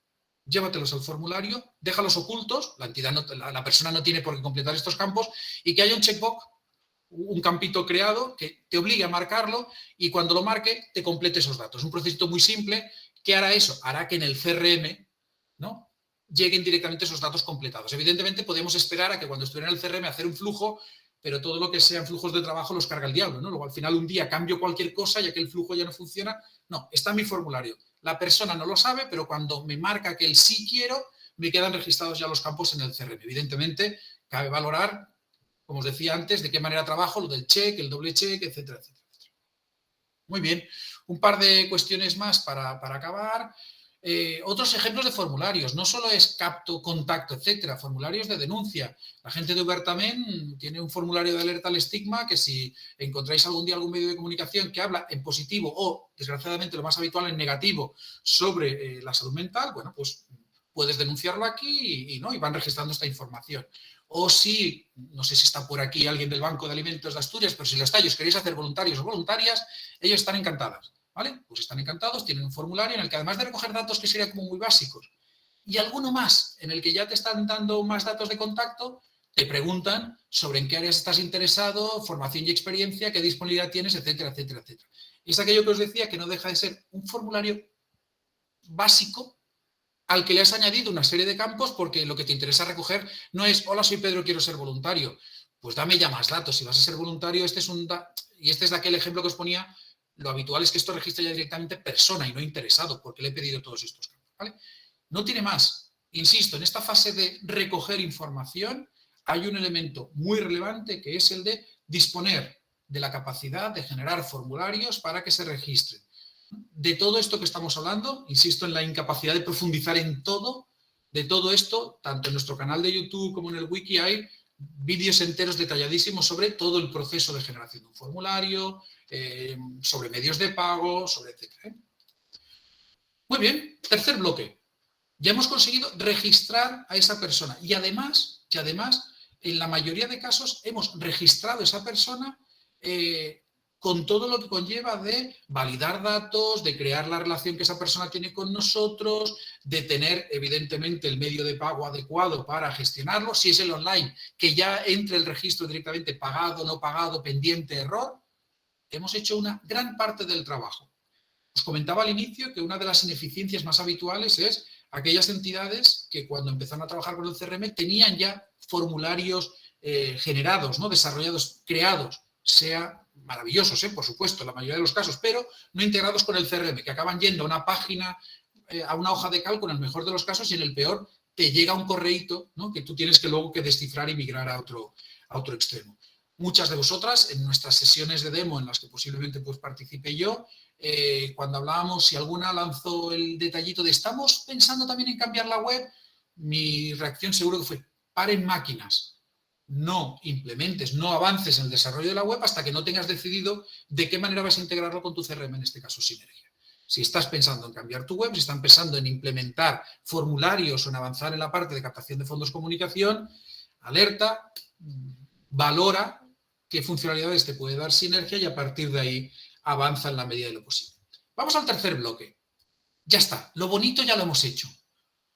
[SPEAKER 1] déjalos ocultos, la persona no tiene por qué completar estos campos, y que haya un checkbox, un campito creado que te obligue a marcarlo y cuando lo marque te complete esos datos. Un procesito muy simple. ¿Qué hará eso? Hará que en el CRM, ¿no?, lleguen directamente esos datos completados. Evidentemente podemos esperar a que cuando estuviera en el CRM hacer un flujo, pero todo lo que sean flujos de trabajo los carga el diablo, ¿no? Luego al final un día cambio cualquier cosa y aquel flujo ya no funciona. No, está en mi formulario. La persona no lo sabe, pero cuando me marca que el sí quiero, me quedan registrados ya los campos en el CRM. Evidentemente, cabe valorar, como os decía antes, de qué manera trabajo, lo del check, el doble check, etcétera, etcétera. Muy bien. Un par de cuestiones más para acabar. Otros ejemplos de formularios. No solo es capto, contacto, etcétera. Formularios de denuncia. La gente de Ubertamen tiene un formulario de alerta al estigma que si encontráis algún día algún medio de comunicación que habla en positivo o, desgraciadamente, lo más habitual en negativo sobre la salud mental, bueno, pues puedes denunciarlo aquí y van registrando esta información. O si, no sé si está por aquí alguien del Banco de Alimentos de Asturias, pero si lo está y os queréis hacer voluntarios o voluntarias, ellos están encantadas, ¿vale? Pues están encantados, tienen un formulario en el que además de recoger datos que serían como muy básicos y alguno más en el que ya te están dando más datos de contacto, te preguntan sobre en qué áreas estás interesado, formación y experiencia, qué disponibilidad tienes, etcétera, etcétera, etcétera. Y es aquello que os decía que no deja de ser un formulario básico al que le has añadido una serie de campos porque lo que te interesa recoger no es, hola, soy Pedro, quiero ser voluntario. Pues dame ya más datos. Si vas a ser voluntario, este es de aquel ejemplo que os ponía, lo habitual es que esto registre ya directamente persona y no interesado, porque le he pedido todos estos campos, ¿vale? No tiene más. Insisto, en esta fase de recoger información hay un elemento muy relevante que es el de disponer de la capacidad de generar formularios para que se registren. De todo esto que estamos hablando, insisto en la incapacidad de profundizar en todo, de todo esto, tanto en nuestro canal de YouTube como en el wiki hay vídeos enteros detalladísimos sobre todo el proceso de generación de un formulario, sobre medios de pago, sobre etcétera. Muy bien, tercer bloque. Ya hemos conseguido registrar a esa persona y además, en la mayoría de casos hemos registrado a esa persona con todo lo que conlleva de validar datos, de crear la relación que esa persona tiene con nosotros, de tener evidentemente el medio de pago adecuado para gestionarlo, si es el online, que ya entre el registro directamente pagado, no pagado, pendiente, error. Hemos hecho una gran parte del trabajo. Os comentaba al inicio que una de las ineficiencias más habituales es aquellas entidades que cuando empezaron a trabajar con el CRM tenían ya formularios generados, ¿no? Desarrollados, creados, sea maravillosos, por supuesto, en la mayoría de los casos, pero no integrados con el CRM, que acaban yendo a una página, a una hoja de cálculo en el mejor de los casos y en el peor te llega un correíto, ¿no? Que tú tienes que luego que descifrar y migrar a otro extremo. Muchas de vosotras, en nuestras sesiones de demo en las que posiblemente pues, participe yo, cuando hablábamos, si alguna lanzó el detallito de estamos pensando también en cambiar la web, mi reacción seguro que fue, paren máquinas, no implementes, no avances en el desarrollo de la web hasta que no tengas decidido de qué manera vas a integrarlo con tu CRM, en este caso Sinergia. Si estás pensando en cambiar tu web, si están pensando en implementar formularios o en avanzar en la parte de captación de fondos comunicación, alerta, valora qué funcionalidades te puede dar Sinergia y a partir de ahí avanza en la medida de lo posible. Vamos al tercer bloque. Ya está, lo bonito ya lo hemos hecho.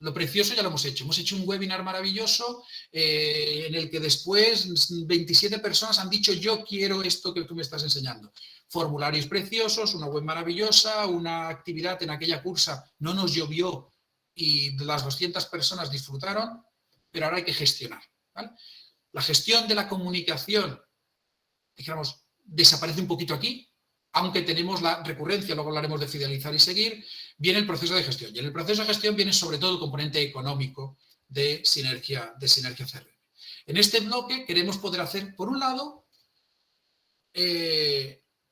[SPEAKER 1] Lo precioso ya lo hemos hecho. Hemos hecho un webinar maravilloso en el que después 27 personas han dicho yo quiero esto que tú me estás enseñando. Formularios preciosos, una web maravillosa, una actividad en aquella cursa no nos llovió y las 200 personas disfrutaron, pero ahora hay que gestionar, ¿vale? La gestión de la comunicación, dijéramos, desaparece un poquito aquí, aunque tenemos la recurrencia, luego hablaremos de fidelizar y seguir, viene el proceso de gestión. Y en el proceso de gestión viene sobre todo el componente económico de Sinergia CRM. En este bloque queremos poder hacer, por un lado,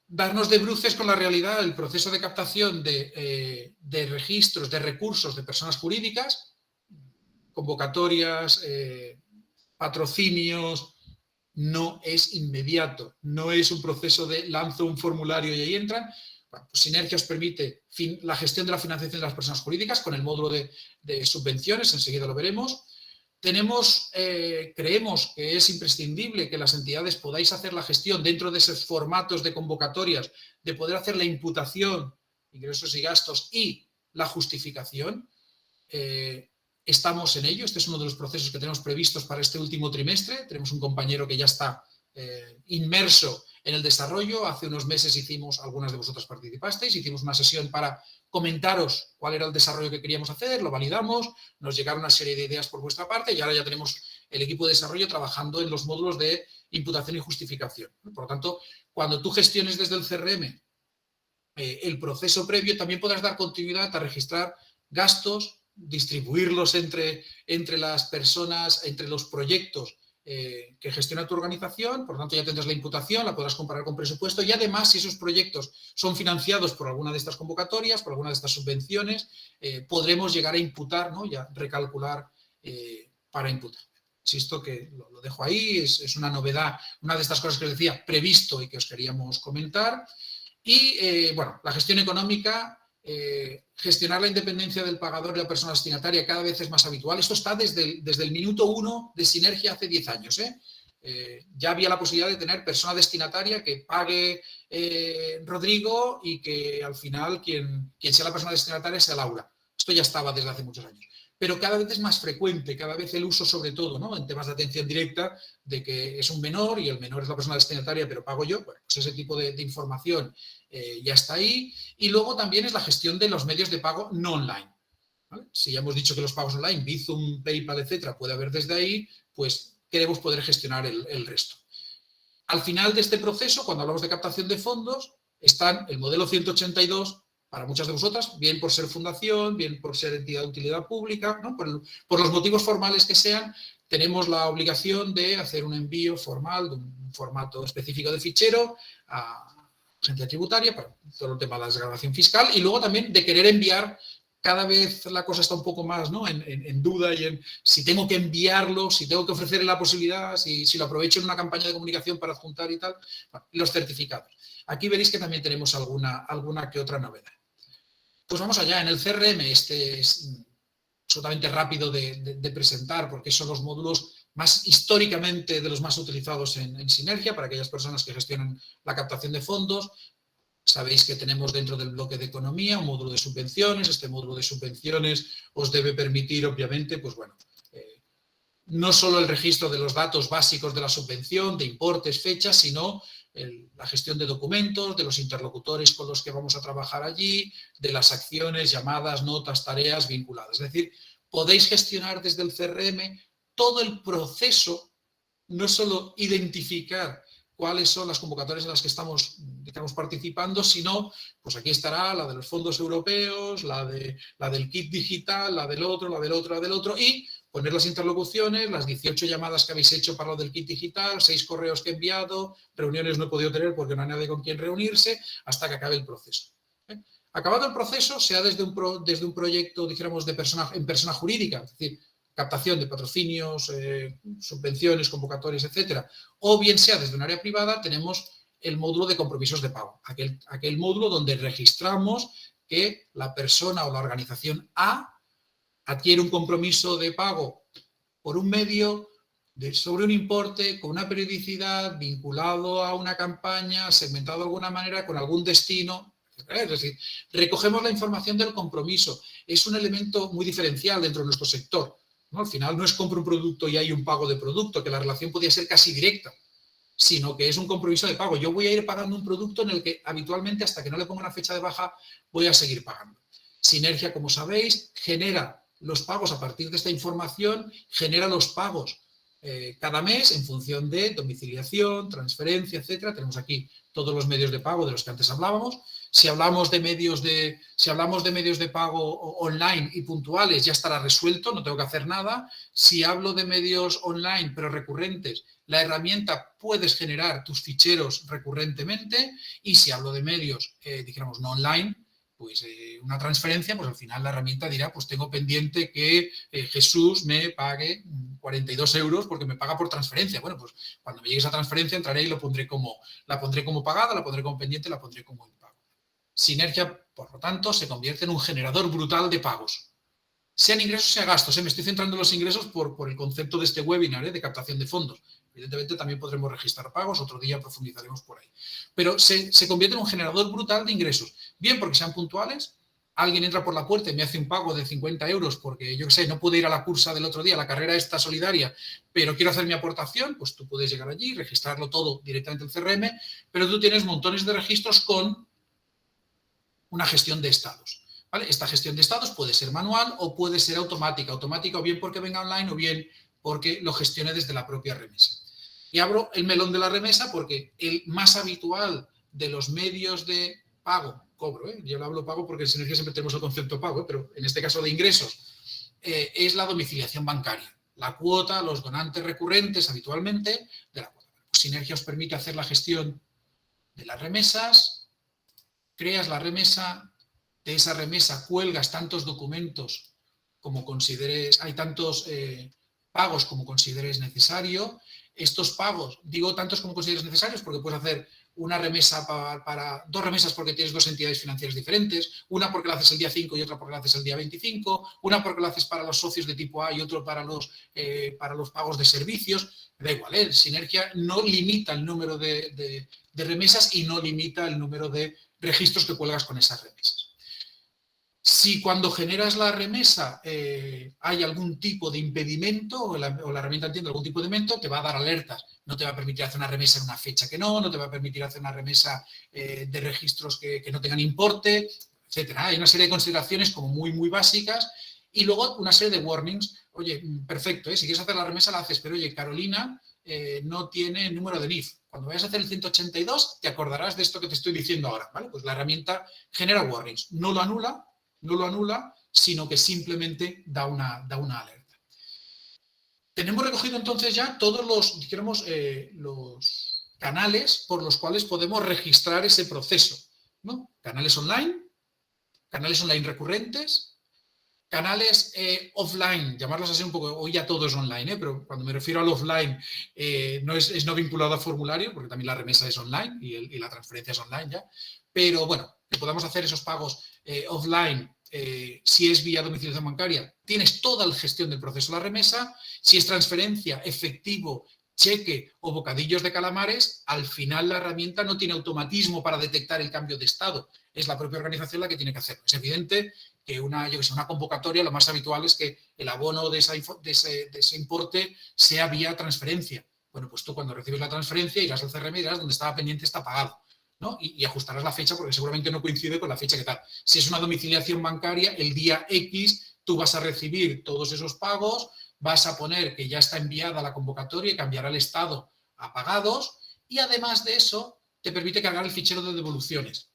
[SPEAKER 1] darnos de bruces con la realidad, el proceso de captación de registros, de recursos de personas jurídicas, convocatorias, patrocinios. No es inmediato, no es un proceso de lanzo un formulario y ahí entran. Bueno, pues Sinergia os permite la gestión de la financiación de las personas jurídicas con el módulo de subvenciones, enseguida lo veremos. Creemos que es imprescindible que las entidades podáis hacer la gestión dentro de esos formatos de convocatorias, de poder hacer la imputación, ingresos y gastos y la justificación. Estamos en ello, este es uno de los procesos que tenemos previstos para este último trimestre. Tenemos un compañero que ya está inmerso en el desarrollo. Hace unos meses algunas de vosotras participasteis, hicimos una sesión para comentaros cuál era el desarrollo que queríamos hacer, lo validamos, nos llegaron una serie de ideas por vuestra parte y ahora ya tenemos el equipo de desarrollo trabajando en los módulos de imputación y justificación. Por lo tanto, cuando tú gestiones desde el CRM el proceso previo, también podrás dar continuidad a registrar gastos, distribuirlos entre las personas, entre los proyectos que gestiona tu organización, por lo tanto ya tendrás la imputación, la podrás comparar con presupuesto y además si esos proyectos son financiados por alguna de estas convocatorias, por alguna de estas subvenciones, podremos llegar a imputar, ¿no? Ya recalcular para imputar. Insisto que lo dejo ahí, es una novedad, una de estas cosas que os decía, previsto y que os queríamos comentar. Y, bueno, la gestión económica, gestionar la independencia del pagador y la persona destinataria cada vez es más habitual. Esto está desde el minuto 1 de Sinergia hace 10 años. Ya había la posibilidad de tener persona destinataria que pague Rodrigo y que al final quien sea la persona destinataria sea Laura. Esto ya estaba desde hace muchos años. Pero cada vez es más frecuente, cada vez el uso, sobre todo, ¿no? En temas de atención directa, de que es un menor y el menor es la persona destinataria, pero pago yo. Bueno, pues ese tipo de información ya está ahí. Y luego también es la gestión de los medios de pago no online. ¿Vale? Si ya hemos dicho que los pagos online, Bizum, PayPal, etcétera, puede haber desde ahí, pues queremos poder gestionar el resto. Al final de este proceso, cuando hablamos de captación de fondos, están el modelo 182 para muchas de vosotras, bien por ser fundación, bien por ser entidad de utilidad pública, ¿no? Por los motivos formales que sean, tenemos la obligación de hacer un envío formal de un formato específico de fichero a agencia tributaria para todo el tema de la desgravación fiscal y luego también de querer enviar. Cada vez la cosa está un poco más, ¿no? en duda y en si tengo que enviarlo, si tengo que ofrecerle la posibilidad, si lo aprovecho en una campaña de comunicación para adjuntar y tal, bueno, los certificados. Aquí veréis que también tenemos alguna que otra novedad. Pues vamos allá, en el CRM este es absolutamente rápido de presentar porque son los módulos más históricamente de los más utilizados en Sinergia para aquellas personas que gestionan la captación de fondos. Sabéis que tenemos dentro del bloque de economía un módulo de subvenciones. Este módulo de subvenciones os debe permitir, obviamente, pues bueno, no solo el registro de los datos básicos de la subvención, de importes, fechas, sino la gestión de documentos, de los interlocutores con los que vamos a trabajar allí, de las acciones, llamadas, notas, tareas vinculadas. Es decir, podéis gestionar desde el CRM todo el proceso, no solo identificar cuáles son las convocatorias en las que estamos participando, sino, pues aquí estará la de los fondos europeos, la del kit digital, la del otro, la del otro, la del otro, y poner las interlocuciones, las 18 llamadas que habéis hecho para lo del kit digital, 6 correos que he enviado, reuniones no he podido tener porque no hay nadie con quien reunirse, hasta que acabe el proceso. Acabado el proceso, sea desde un proyecto, dijéramos, en persona jurídica, es decir, captación de patrocinios, subvenciones, convocatorias, etcétera, o bien sea desde un área privada, tenemos el módulo de compromisos de pago, aquel módulo donde registramos que la persona o la organización A adquiere un compromiso de pago por un medio sobre un importe con una periodicidad vinculado a una campaña, segmentado de alguna manera, con algún destino. Es decir, recogemos la información del compromiso. Es un elemento muy diferencial dentro de nuestro sector, ¿no? Al final no es compro un producto y hay un pago de producto, que la relación podría ser casi directa, sino que es un compromiso de pago. Yo voy a ir pagando un producto en el que habitualmente, hasta que no le ponga una fecha de baja, voy a seguir pagando. Sinergia, como sabéis, genera los pagos a partir de esta información, genera los pagos cada mes en función de domiciliación, transferencia, etcétera. Tenemos aquí todos los medios de pago de los que antes hablábamos. Si hablamos de medios de pago online y puntuales, ya estará resuelto, no tengo que hacer nada. Si hablo de medios online pero recurrentes, la herramienta puedes generar tus ficheros recurrentemente, y si hablo de medios, dijéramos, no online, pues una transferencia, pues al final la herramienta dirá, pues tengo pendiente que Jesús me pague 42 euros porque me paga por transferencia. Bueno, pues cuando me llegue esa transferencia entraré y la pondré como pagada, la pondré como pendiente, la pondré como impago. Sinergia, por lo tanto, se convierte en un generador brutal de pagos. Sean ingresos, sea gastos. Me estoy centrando en los ingresos por el concepto de este webinar de captación de fondos. Evidentemente también podremos registrar pagos, otro día profundizaremos por ahí. Pero se convierte en un generador brutal de ingresos. Bien porque sean puntuales, alguien entra por la puerta y me hace un pago de 50 euros porque, yo qué sé, no pude ir a la cursa del otro día, la carrera esta solidaria, pero quiero hacer mi aportación, pues tú puedes llegar allí, registrarlo todo directamente en el CRM, pero tú tienes montones de registros con una gestión de estados. ¿Vale? Esta gestión de estados puede ser manual o puede ser automática. Automática o bien porque venga online o bien porque lo gestione desde la propia remesa. Y abro el melón de la remesa porque el más habitual de los medios de pago, cobro, yo lo hablo pago porque en Sinergia siempre tenemos el concepto pago, pero en este caso de ingresos, es la domiciliación bancaria. la cuota, los donantes recurrentes habitualmente de la cuota. Pues Sinergia os permite hacer la gestión de las remesas, creas la remesa, de esa remesa cuelgas tantos documentos como consideres, hay tantos pagos como consideres necesario. Estos pagos, digo tantos como consideres necesarios porque puedes hacer una remesa para dos remesas porque tienes dos entidades financieras diferentes, una porque la haces el día 5 y otra porque la haces el día 25, una porque la haces para los socios de tipo A y otro para los pagos de servicios. Da igual, Sinergia no limita el número de remesas y no limita el número de registros que cuelgas con esas remesas. Si cuando generas la remesa hay algún tipo de impedimento o la herramienta entiende algún tipo de impedimento, te va a dar alertas. No te va a permitir hacer una remesa en una fecha que no te va a permitir hacer una remesa de registros que no tengan importe, etc. Hay una serie de consideraciones como muy básicas y luego una serie de warnings. Oye, perfecto, si quieres hacer la remesa la haces, pero oye, Carolina no tiene número de NIF. Cuando vayas a hacer el 182 te acordarás de esto que te estoy diciendo ahora, ¿vale? Pues la herramienta genera warnings, no lo anula, sino que simplemente da una alerta. Tenemos recogido entonces ya todos los canales por los cuales podemos registrar ese proceso, ¿no? Canales online recurrentes, canales offline, llamarlos así un poco, hoy ya todo es online, pero cuando me refiero al offline es no vinculado a formulario, porque también la remesa es online y la transferencia es online ya, pero bueno, que podamos hacer esos pagos offline. Si es vía domiciliación bancaria, tienes toda la gestión del proceso de la remesa. Si es transferencia, efectivo, cheque o bocadillos de calamares, al final la herramienta no tiene automatismo para detectar el cambio de estado. Es la propia organización la que tiene que hacerlo. Es evidente que una convocatoria, lo más habitual es que el abono de ese importe sea vía transferencia. Bueno, pues tú cuando recibes la transferencia irás al CRM y dirás donde estaba pendiente está pagado, ¿no? Y ajustarás la fecha porque seguramente no coincide con la fecha que tal. Si es una domiciliación bancaria, el día X tú vas a recibir todos esos pagos, vas a poner que ya está enviada la convocatoria y cambiará el estado a pagados y además de eso te permite cargar el fichero de devoluciones,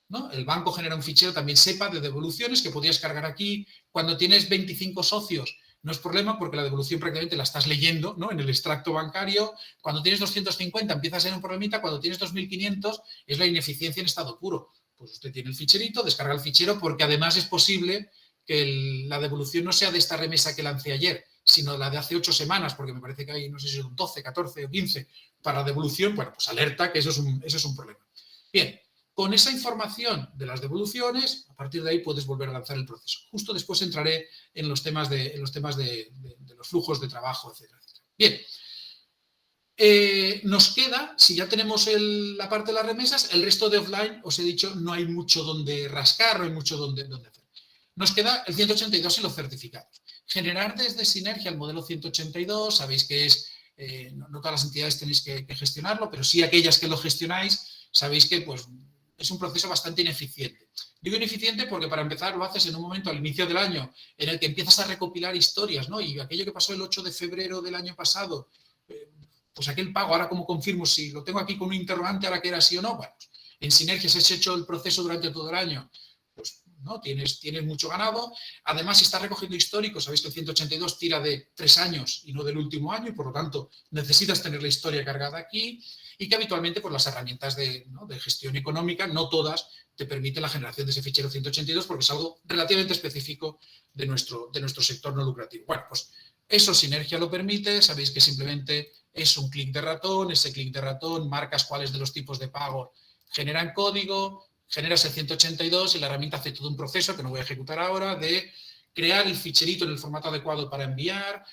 [SPEAKER 1] ¿no? El banco genera un fichero también SEPA de devoluciones que podrías cargar aquí. Cuando tienes 25 socios no es problema porque la devolución prácticamente la estás leyendo, ¿no? En el extracto bancario. Cuando tienes 250 empieza a ser un problemita, cuando tienes 2500 es la ineficiencia en estado puro. Pues usted tiene el ficherito, descarga el fichero porque además es posible que la devolución no sea de esta remesa que lancé ayer, sino la de hace 8 semanas, porque me parece que hay, no sé si son 12, 14 o 15 para devolución. Bueno, pues alerta que eso es un problema. Bien. Con esa información de las devoluciones, a partir de ahí puedes volver a lanzar el proceso. Justo después entraré en los temas de los flujos de trabajo, etc. Bien, nos queda, si ya tenemos la parte de las remesas, el resto de offline, os he dicho, no hay mucho donde rascar, no hay mucho donde hacer. Nos queda el 182 y los certificados. Generar desde Sinergia el modelo 182, sabéis que es, no todas las entidades tenéis que gestionarlo, pero sí aquellas que lo gestionáis, sabéis que pues es un proceso bastante ineficiente. Digo ineficiente porque para empezar lo haces en un momento al inicio del año en el que empiezas a recopilar historias, ¿no? Y aquello que pasó el 8 de febrero del año pasado, pues aquel pago, ahora cómo confirmo si lo tengo aquí con un interrogante, ahora que era sí o no. Bueno, en Sinergia si has hecho el proceso durante todo el año, pues no, tienes mucho ganado. Además, si estás recogiendo históricos, sabéis que el 182 tira de 3 años y no del último año y por lo tanto necesitas tener la historia cargada aquí. Y que habitualmente pues, las herramientas de gestión económica, no todas, te permiten la generación de ese fichero 182 porque es algo relativamente específico de nuestro sector no lucrativo. Bueno, pues eso Sinergia lo permite, sabéis que simplemente es un clic de ratón, ese clic de ratón marcas cuáles de los tipos de pago generan código, generas el 182 y la herramienta hace todo un proceso que no voy a ejecutar ahora de crear el ficherito en el formato adecuado para enviar,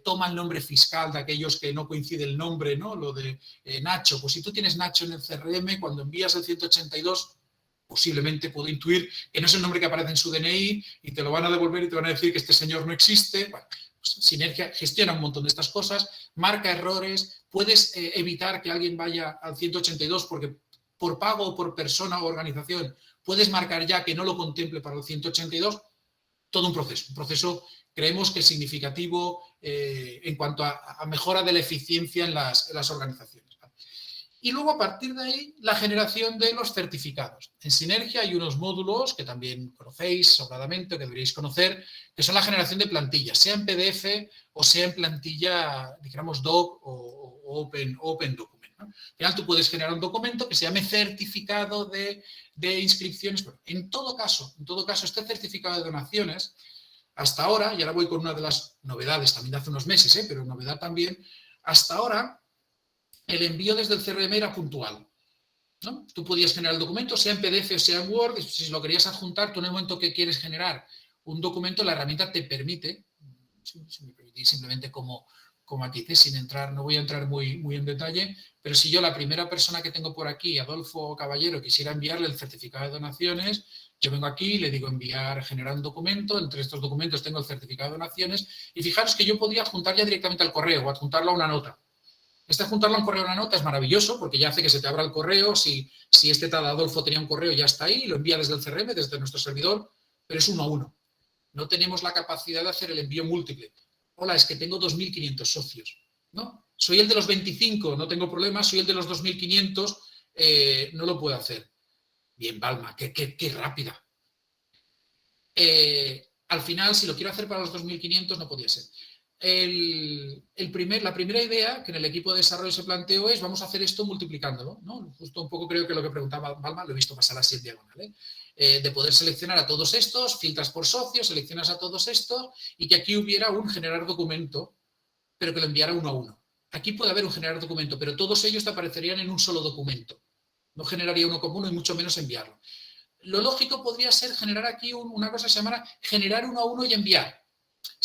[SPEAKER 1] toma el nombre fiscal de aquellos que no coincide el nombre, ¿no? Lo de Nacho, pues si tú tienes Nacho en el CRM, cuando envías el 182, posiblemente puedo intuir que no es el nombre que aparece en su DNI y te lo van a devolver y te van a decir que este señor no existe. Bueno, pues Sinergia gestiona un montón de estas cosas, marca errores, puedes evitar que alguien vaya al 182 porque por pago o por persona o organización puedes marcar ya que no lo contemple para el 182. Todo un proceso creemos que es significativo en cuanto a mejora de la eficiencia en las organizaciones. Y luego, a partir de ahí, la generación de los certificados. En Sinergia hay unos módulos que también conocéis sobradamente, o que deberíais conocer, que son la generación de plantillas, sea en PDF o sea en plantilla, dijéramos, doc o Open Document, ¿no? Al final tú puedes generar un documento que se llame certificado de inscripciones. Bueno, en todo caso, este certificado de donaciones, hasta ahora, y ahora voy con una de las novedades también de hace unos meses, pero novedad también, hasta ahora el envío desde el CRM era puntual, ¿no? Tú podías generar el documento, sea en PDF o sea en Word, y si lo querías adjuntar, tú en el momento que quieres generar un documento, la herramienta te permite, simplemente como aquí dice, sin entrar, no voy a entrar muy en detalle, pero si yo, la primera persona que tengo por aquí, Adolfo Caballero, quisiera enviarle el certificado de donaciones, yo vengo aquí, le digo enviar, generar un documento, entre estos documentos tengo el certificado de donaciones, y fijaros que yo podría adjuntar ya directamente al correo o adjuntarlo a una nota. Adjuntarlo a un correo a una nota es maravilloso porque ya hace que se te abra el correo. Si este tal Adolfo tenía un correo, ya está ahí, lo envía desde el CRM, desde nuestro servidor, pero es 1 a 1. No tenemos la capacidad de hacer el envío múltiple. Hola, es que tengo 2.500 socios, ¿no? Soy el de los 25, no tengo problema, soy el de los 2.500, no lo puedo hacer. Bien, Balma, qué rápida. Al final, si lo quiero hacer para los 2.500, no podía ser. La primera idea que en el equipo de desarrollo se planteó es vamos a hacer esto multiplicándolo, ¿no? Justo un poco creo que lo que preguntaba Balma, lo he visto pasar así en diagonal, de poder seleccionar a todos estos, filtras por socios, seleccionas a todos estos y que aquí hubiera un generar documento, pero que lo enviara 1 a 1. Aquí puede haber un generar documento, pero todos ellos te aparecerían en un solo documento. No generaría uno como uno y mucho menos enviarlo. Lo lógico podría ser generar aquí una cosa que se llama generar 1 a 1 y enviar.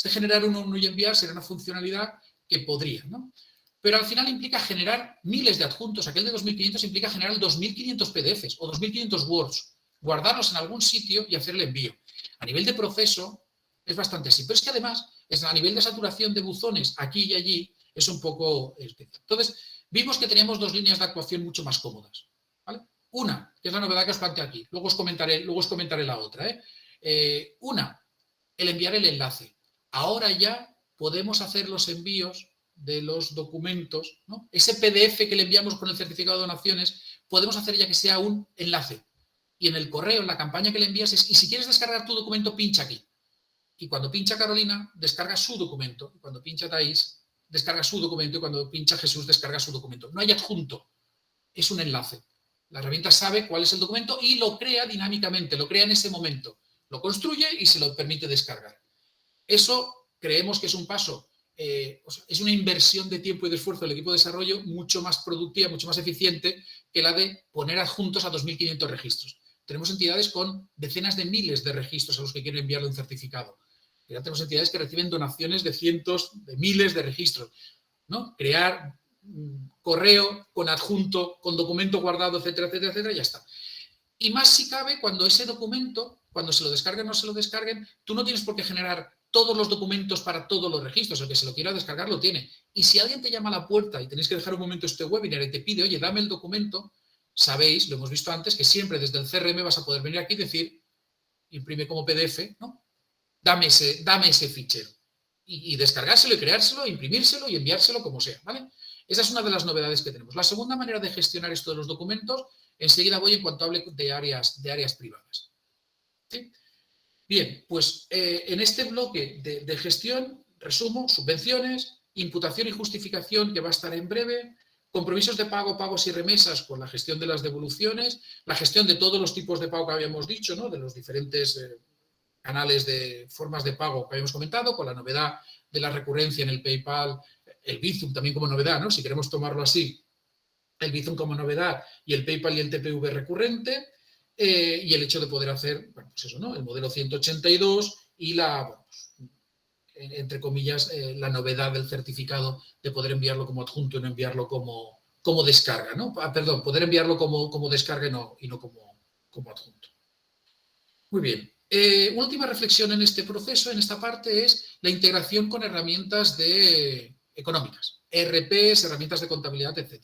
[SPEAKER 1] Generar 1 a 1 y enviar será una funcionalidad que podría, ¿no? Pero al final implica generar miles de adjuntos. Aquel de 2.500 implica generar 2.500 PDFs o 2.500 Words, guardarlos en algún sitio y hacer el envío. A nivel de proceso es bastante así, pero es que además a nivel de saturación de buzones aquí y allí es un poco especial. Entonces, vimos que teníamos 2 líneas de actuación mucho más cómodas, ¿vale? Una, que es la novedad que os planteo aquí, luego os comentaré la otra, Una, el enviar el enlace. Ahora ya podemos hacer los envíos de los documentos, ¿no? Ese PDF que le enviamos con el certificado de donaciones, podemos hacer ya que sea un enlace. Y en el correo, en la campaña que le envías es, y si quieres descargar tu documento, pincha aquí. Y cuando pincha Carolina, descarga su documento. Y cuando pincha Thais, descarga su documento. Y cuando pincha Jesús, descarga su documento. No hay adjunto, es un enlace. La herramienta sabe cuál es el documento y lo crea dinámicamente, lo crea en ese momento. Lo construye y se lo permite descargar. Eso creemos que es un paso, es una inversión de tiempo y de esfuerzo del equipo de desarrollo mucho más productiva, mucho más eficiente que la de poner adjuntos a 2.500 registros. Tenemos entidades con decenas de miles de registros a los que quieren enviarle un certificado. Ya tenemos entidades que reciben donaciones de cientos, de miles de registros, ¿no? Crear correo con adjunto, con documento guardado, etcétera, etcétera, etcétera, y ya está. Y más si cabe, cuando ese documento, cuando se lo descarguen o no se lo descarguen, tú no tienes por qué generar todos los documentos para todos los registros. El que se lo quiera descargar lo tiene. Y si alguien te llama a la puerta y tenéis que dejar un momento este webinar y te pide, oye, dame el documento, sabéis, lo hemos visto antes, que siempre desde el CRM vas a poder venir aquí y decir, imprime como PDF, ¿no? Dame ese fichero. Y descargárselo y creárselo, imprimírselo y enviárselo como sea, ¿vale? Esa es una de las novedades que tenemos. La segunda manera de gestionar esto de los documentos, enseguida voy en cuanto hable de áreas privadas. ¿Sí? Bien, pues en este bloque de gestión, resumo, subvenciones, imputación y justificación, que va a estar en breve, compromisos de pago, pagos y remesas con la gestión de las devoluciones, la gestión de todos los tipos de pago que habíamos dicho, ¿no? De los diferentes canales de formas de pago que habíamos comentado, con la novedad de la recurrencia en el PayPal, el Bizum también como novedad, ¿no? Si queremos tomarlo así, el Bizum como novedad y el PayPal y el TPV recurrente, y el hecho de poder hacer, bueno, pues eso, ¿no? El modelo 182 y bueno, pues, entre comillas, la novedad del certificado de poder enviarlo como adjunto y no enviarlo como descarga, ¿no? Perdón, poder enviarlo como descarga y no como adjunto. Muy bien. Última reflexión en este proceso, en esta parte, es la integración con herramientas económicas, ERPs, herramientas de contabilidad, etc.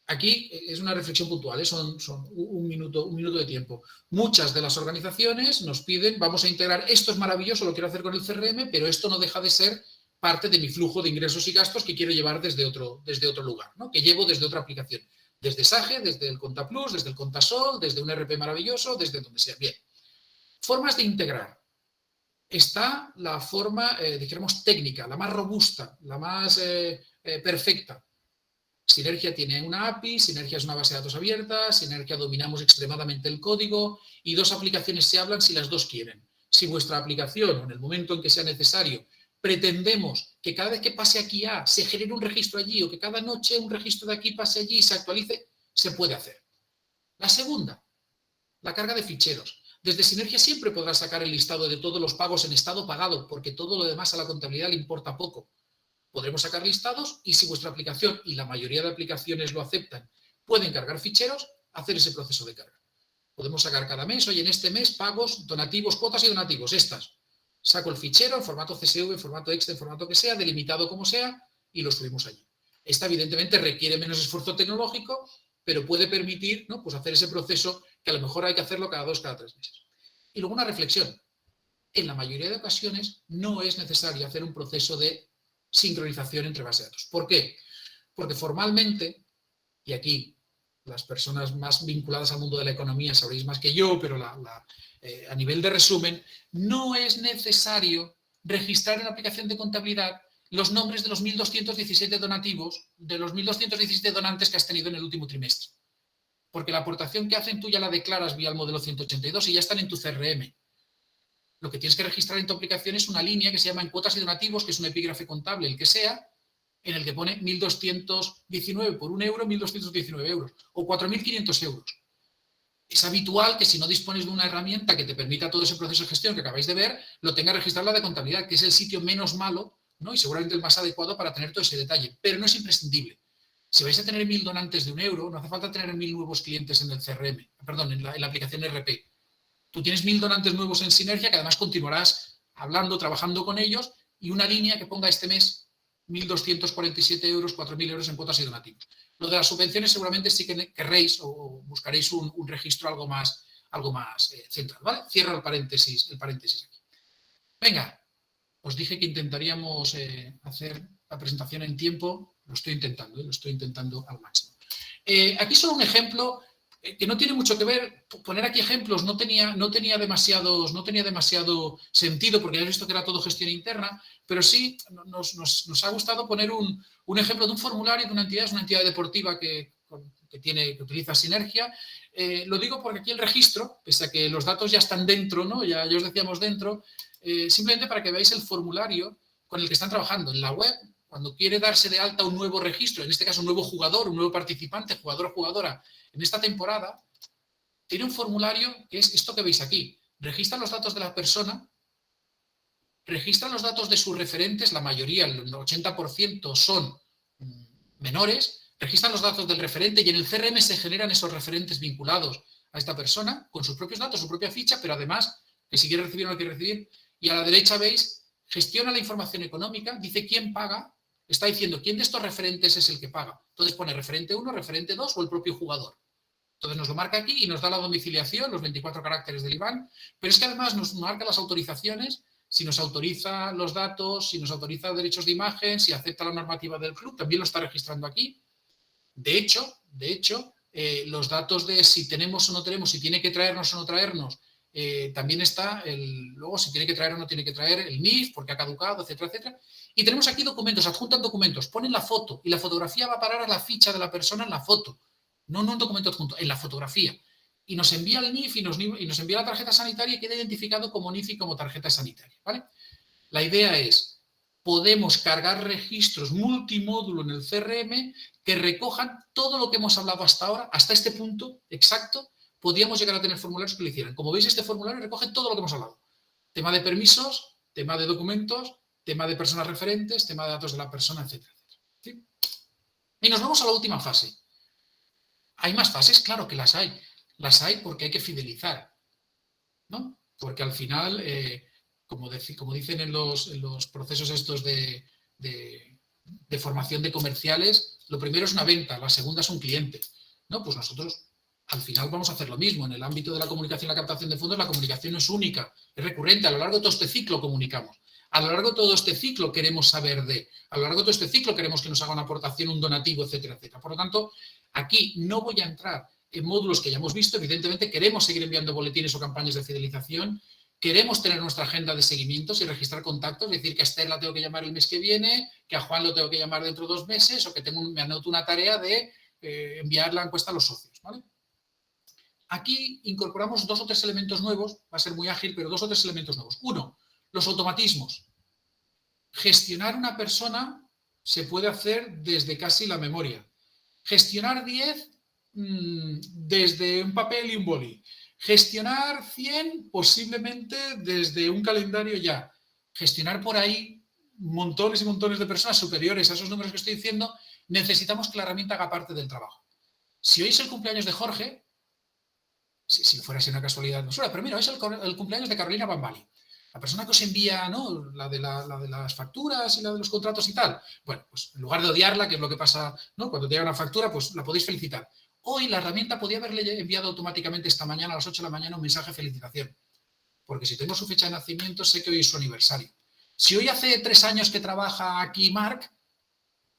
[SPEAKER 1] Aquí es una reflexión puntual, son un minuto de tiempo. Muchas de las organizaciones nos piden, vamos a integrar, esto es maravilloso, lo quiero hacer con el CRM, pero esto no deja de ser parte de mi flujo de ingresos y gastos que quiero llevar desde otro lugar, ¿no? Que llevo desde otra aplicación. Desde Sage, desde el Contaplus, desde el Contasol, desde un RP maravilloso, desde donde sea. Bien. Formas de integrar. Está la forma, dijéramos, técnica, la más robusta, la más perfecta. Sinergia tiene una API, Sinergia es una base de datos abierta, Sinergia dominamos extremadamente el código y dos aplicaciones se hablan si las dos quieren. Si vuestra aplicación, o en el momento en que sea necesario, pretendemos que cada vez que pase aquí A se genere un registro allí o que cada noche un registro de aquí pase allí y se actualice, se puede hacer. La segunda, la carga de ficheros. Desde Sinergia siempre podrás sacar el listado de todos los pagos en estado pagado, porque todo lo demás a la contabilidad le importa poco. Podremos sacar listados y si vuestra aplicación, y la mayoría de aplicaciones lo aceptan, pueden cargar ficheros, hacer ese proceso de carga. Podemos sacar cada mes, oye, en este mes pagos, donativos, cuotas y donativos, estas. Saco el fichero en formato CSV, en formato Excel, en formato que sea, delimitado como sea, y lo subimos allí. Esta evidentemente requiere menos esfuerzo tecnológico, pero puede permitir, ¿no?, pues hacer ese proceso que a lo mejor hay que hacerlo cada 2, cada 3 meses. Y luego una reflexión. En la mayoría de ocasiones no es necesario hacer un proceso de sincronización entre bases de datos. ¿Por qué? Porque formalmente, y aquí las personas más vinculadas al mundo de la economía sabréis más que yo, pero a nivel de resumen, no es necesario registrar en la aplicación de contabilidad los nombres de los 1.217 donativos, de los 1.217 donantes que has tenido en el último trimestre. Porque la aportación que hacen tú ya la declaras vía el modelo 182 y ya están en tu CRM. Lo que tienes que registrar en tu aplicación es una línea que se llama en cuotas y donativos, que es un epígrafe contable, el que sea, en el que pone 1.219 por 1 euro, 1.219 euros o 4.500 euros. Es habitual que si no dispones de una herramienta que te permita todo ese proceso de gestión que acabáis de ver, lo tenga registrado la de contabilidad, que es el sitio menos malo, ¿no?, y seguramente el más adecuado para tener todo ese detalle, pero no es imprescindible. Si vais a tener 1.000 donantes de 1 euro, no hace falta tener 1.000 nuevos clientes en el CRM, perdón, en la aplicación RP. Tú tienes 1.000 donantes nuevos en Sinergia que además continuarás hablando, trabajando con ellos y una línea que ponga este mes 1.247 euros, 4.000 euros en cuotas y donativos. Lo de las subvenciones seguramente sí que querréis o buscaréis un registro algo más central, ¿vale? Cierro el paréntesis aquí. Venga, os dije que intentaríamos hacer la presentación en tiempo. Lo estoy intentando al máximo. Aquí solo un ejemplo que no tiene mucho que ver. Poner aquí ejemplos no tenía demasiado sentido porque ya he visto que era todo gestión interna, pero sí nos ha gustado poner un ejemplo de un formulario de una entidad, es una entidad deportiva que utiliza Sinergia. Lo digo porque aquí el registro, pese a que los datos ya están dentro, ¿no?, ya os decíamos dentro, simplemente para que veáis el formulario con el que están trabajando en la web. Cuando quiere darse de alta un nuevo registro, en este caso un nuevo jugador, un nuevo participante, jugador o jugadora, en esta temporada, tiene un formulario que es esto que veis aquí. Registra los datos de la persona, registra los datos de sus referentes, la mayoría, el 80% son menores, registran los datos del referente y en el CRM se generan esos referentes vinculados a esta persona con sus propios datos, su propia ficha, pero además que si quiere recibir o no quiere recibir. Y a la derecha veis, gestiona la información económica, dice quién paga, está diciendo quién de estos referentes es el que paga. Entonces pone referente 1, referente 2 o el propio jugador. Entonces nos lo marca aquí y nos da la domiciliación, los 24 caracteres del IBAN, pero es que además nos marca las autorizaciones, si nos autoriza los datos, si nos autoriza derechos de imagen, si acepta la normativa del club, también lo está registrando aquí. De hecho, los datos de si tenemos o no tenemos, si tiene que traernos o no traernos, también está luego si tiene que traer o no tiene que traer el NIF, porque ha caducado, etcétera, etcétera. Y tenemos aquí documentos, adjuntan documentos, ponen la foto y la fotografía va a parar a la ficha de la persona en la foto, no en un documento adjunto, en la fotografía. Y nos envía el NIF y nos envía la tarjeta sanitaria y queda identificado como NIF y como tarjeta sanitaria, ¿vale? La idea es, podemos cargar registros multimódulo en el CRM que recojan todo lo que hemos hablado hasta ahora, hasta este punto exacto. Podríamos llegar a tener formularios que lo hicieran. Como veis, este formulario recoge todo lo que hemos hablado. Tema de permisos, tema de documentos, tema de personas referentes, tema de datos de la persona, etcétera, etcétera. ¿Sí? Y nos vamos a la última fase. ¿Hay más fases? Claro que las hay. Las hay porque hay que fidelizar, ¿no? Porque al final, como dicen en los procesos estos de formación de comerciales, lo primero es una venta, la segunda es un cliente, ¿no? Pues nosotros al final vamos a hacer lo mismo. En el ámbito de la comunicación y la captación de fondos, la comunicación no es única, es recurrente. A lo largo de todo este ciclo comunicamos. A lo largo de todo este ciclo queremos saber de, a lo largo de todo este ciclo queremos que nos haga una aportación, un donativo, etcétera, etcétera. Por lo tanto, aquí no voy a entrar en módulos que ya hemos visto. Evidentemente queremos seguir enviando boletines o campañas de fidelización, queremos tener nuestra agenda de seguimientos y registrar contactos, es decir, que a Esther la tengo que llamar el mes que viene, que a Juan lo tengo que llamar dentro de 2 meses, o que me anoto una tarea de enviar la encuesta a los socios, ¿vale? Aquí incorporamos 2 o 3 elementos nuevos, va a ser muy ágil, pero 2 o 3 elementos nuevos. Uno, los automatismos. Gestionar una persona se puede hacer desde casi la memoria. Gestionar 10 desde un papel y un boli. Gestionar 100 posiblemente desde un calendario ya. Gestionar por ahí montones y montones de personas superiores a esos números que estoy diciendo, necesitamos que la herramienta haga parte del trabajo. Si hoy es el cumpleaños de Jorge, si fuera así una casualidad, no suena, pero mira, hoy es el cumpleaños de Carolina Bambali. La persona que os envía, ¿no?, la de las facturas y la de los contratos y tal. Bueno, pues en lugar de odiarla, que es lo que pasa, ¿no?, cuando te llega una factura, pues la podéis felicitar. Hoy la herramienta podía haberle enviado automáticamente esta mañana a las 8 de la mañana un mensaje de felicitación. Porque si tengo su fecha de nacimiento, sé que hoy es su aniversario. Si hoy hace 3 años que trabaja aquí Marc,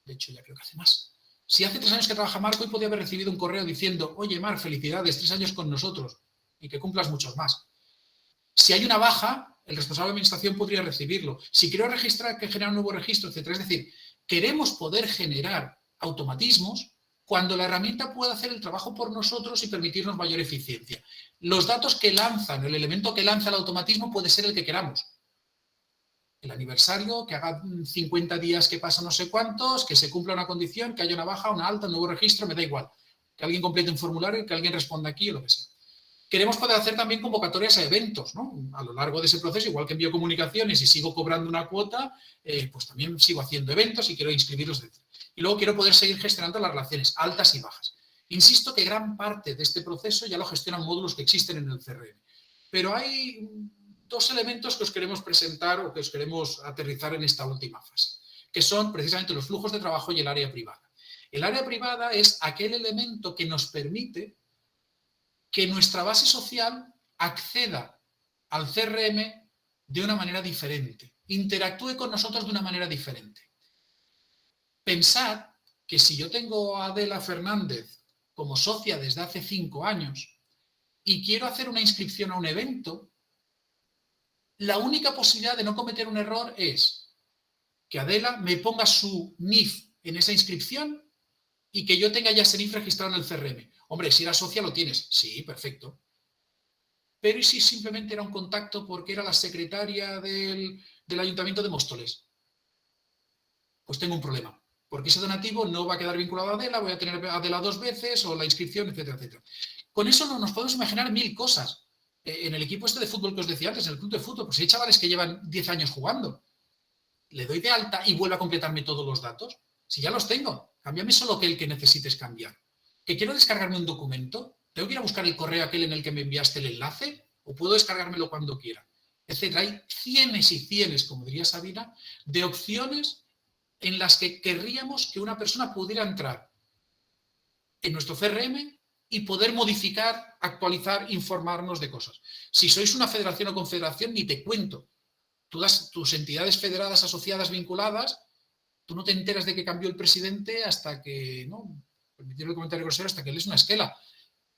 [SPEAKER 1] de hecho ya creo que hace más. Si hace 3 años que trabaja Marc, hoy podía haber recibido un correo diciendo, oye Marc, felicidades, 3 años con nosotros y que cumplas muchos más. Si hay una baja, el responsable de administración podría recibirlo. Si quiero registrar, que generar un nuevo registro, etc. Es decir, queremos poder generar automatismos cuando la herramienta pueda hacer el trabajo por nosotros y permitirnos mayor eficiencia. Los datos que lanzan, el elemento que lanza el automatismo puede ser el que queramos. El aniversario, que haga 50 días que pasa no sé cuántos, que se cumpla una condición, que haya una baja, una alta, un nuevo registro, me da igual. Que alguien complete un formulario, que alguien responda aquí o lo que sea. Queremos poder hacer también convocatorias a eventos, ¿no? A lo largo de ese proceso, igual que envío comunicaciones y sigo cobrando una cuota, pues también sigo haciendo eventos y quiero inscribirlos, etc. Y luego quiero poder seguir gestionando las relaciones altas y bajas. Insisto que gran parte de este proceso ya lo gestionan módulos que existen en el CRM. Pero hay 2 elementos que os queremos presentar o que os queremos aterrizar en esta última fase, que son precisamente los flujos de trabajo y el área privada. El área privada es aquel elemento que nos permite que nuestra base social acceda al CRM de una manera diferente, interactúe con nosotros de una manera diferente. Pensad que si yo tengo a Adela Fernández como socia desde hace 5 años y quiero hacer una inscripción a un evento, la única posibilidad de no cometer un error es que Adela me ponga su NIF en esa inscripción y que yo tenga ya ese NIF registrado en el CRM. Hombre, si era socia lo tienes. Sí, perfecto. Pero ¿y si simplemente era un contacto porque era la secretaria del Ayuntamiento de Móstoles? Pues tengo un problema. Porque ese donativo no va a quedar vinculado a Adela, voy a tener a Adela 2 veces o la inscripción, etcétera, etcétera. Con eso no nos podemos imaginar 1000 cosas. En el equipo este de fútbol que os decía antes, en el club de fútbol, pues hay chavales que llevan 10 años jugando. Le doy de alta y vuelvo a completarme todos los datos. Si ya los tengo, cámbiame solo el que necesites cambiar. ¿Que quiero descargarme un documento? ¿Tengo que ir a buscar el correo aquel en el que me enviaste el enlace? ¿O puedo descargármelo cuando quiera? Etcétera. Hay cienes y cienes, como diría Sabina, de opciones en las que querríamos que una persona pudiera entrar en nuestro CRM y poder modificar, actualizar, informarnos de cosas. Si sois una federación o confederación, ni te cuento. Todas tus entidades federadas, asociadas, vinculadas, tú no te enteras de que cambió el presidente hasta que, ¿no?, permitirme el comentario grosero, hasta que lees una esquela.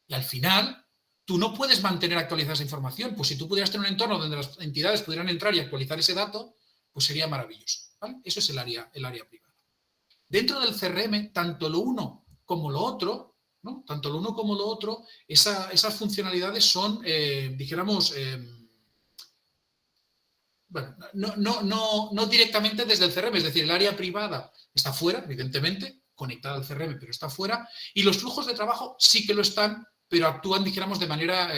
[SPEAKER 1] Y al final, tú no puedes mantener actualizada esa información. Pues si tú pudieras tener un entorno donde las entidades pudieran entrar y actualizar ese dato, pues sería maravilloso, ¿vale? Eso es el área privada. Dentro del CRM, tanto lo uno como lo otro, ¿no?, tanto lo uno como lo otro, esas funcionalidades son, dijéramos, bueno, no directamente desde el CRM, es decir, el área privada está fuera, evidentemente, conectada al CRM, pero está fuera, y los flujos de trabajo sí que lo están, pero actúan, dijéramos, de manera,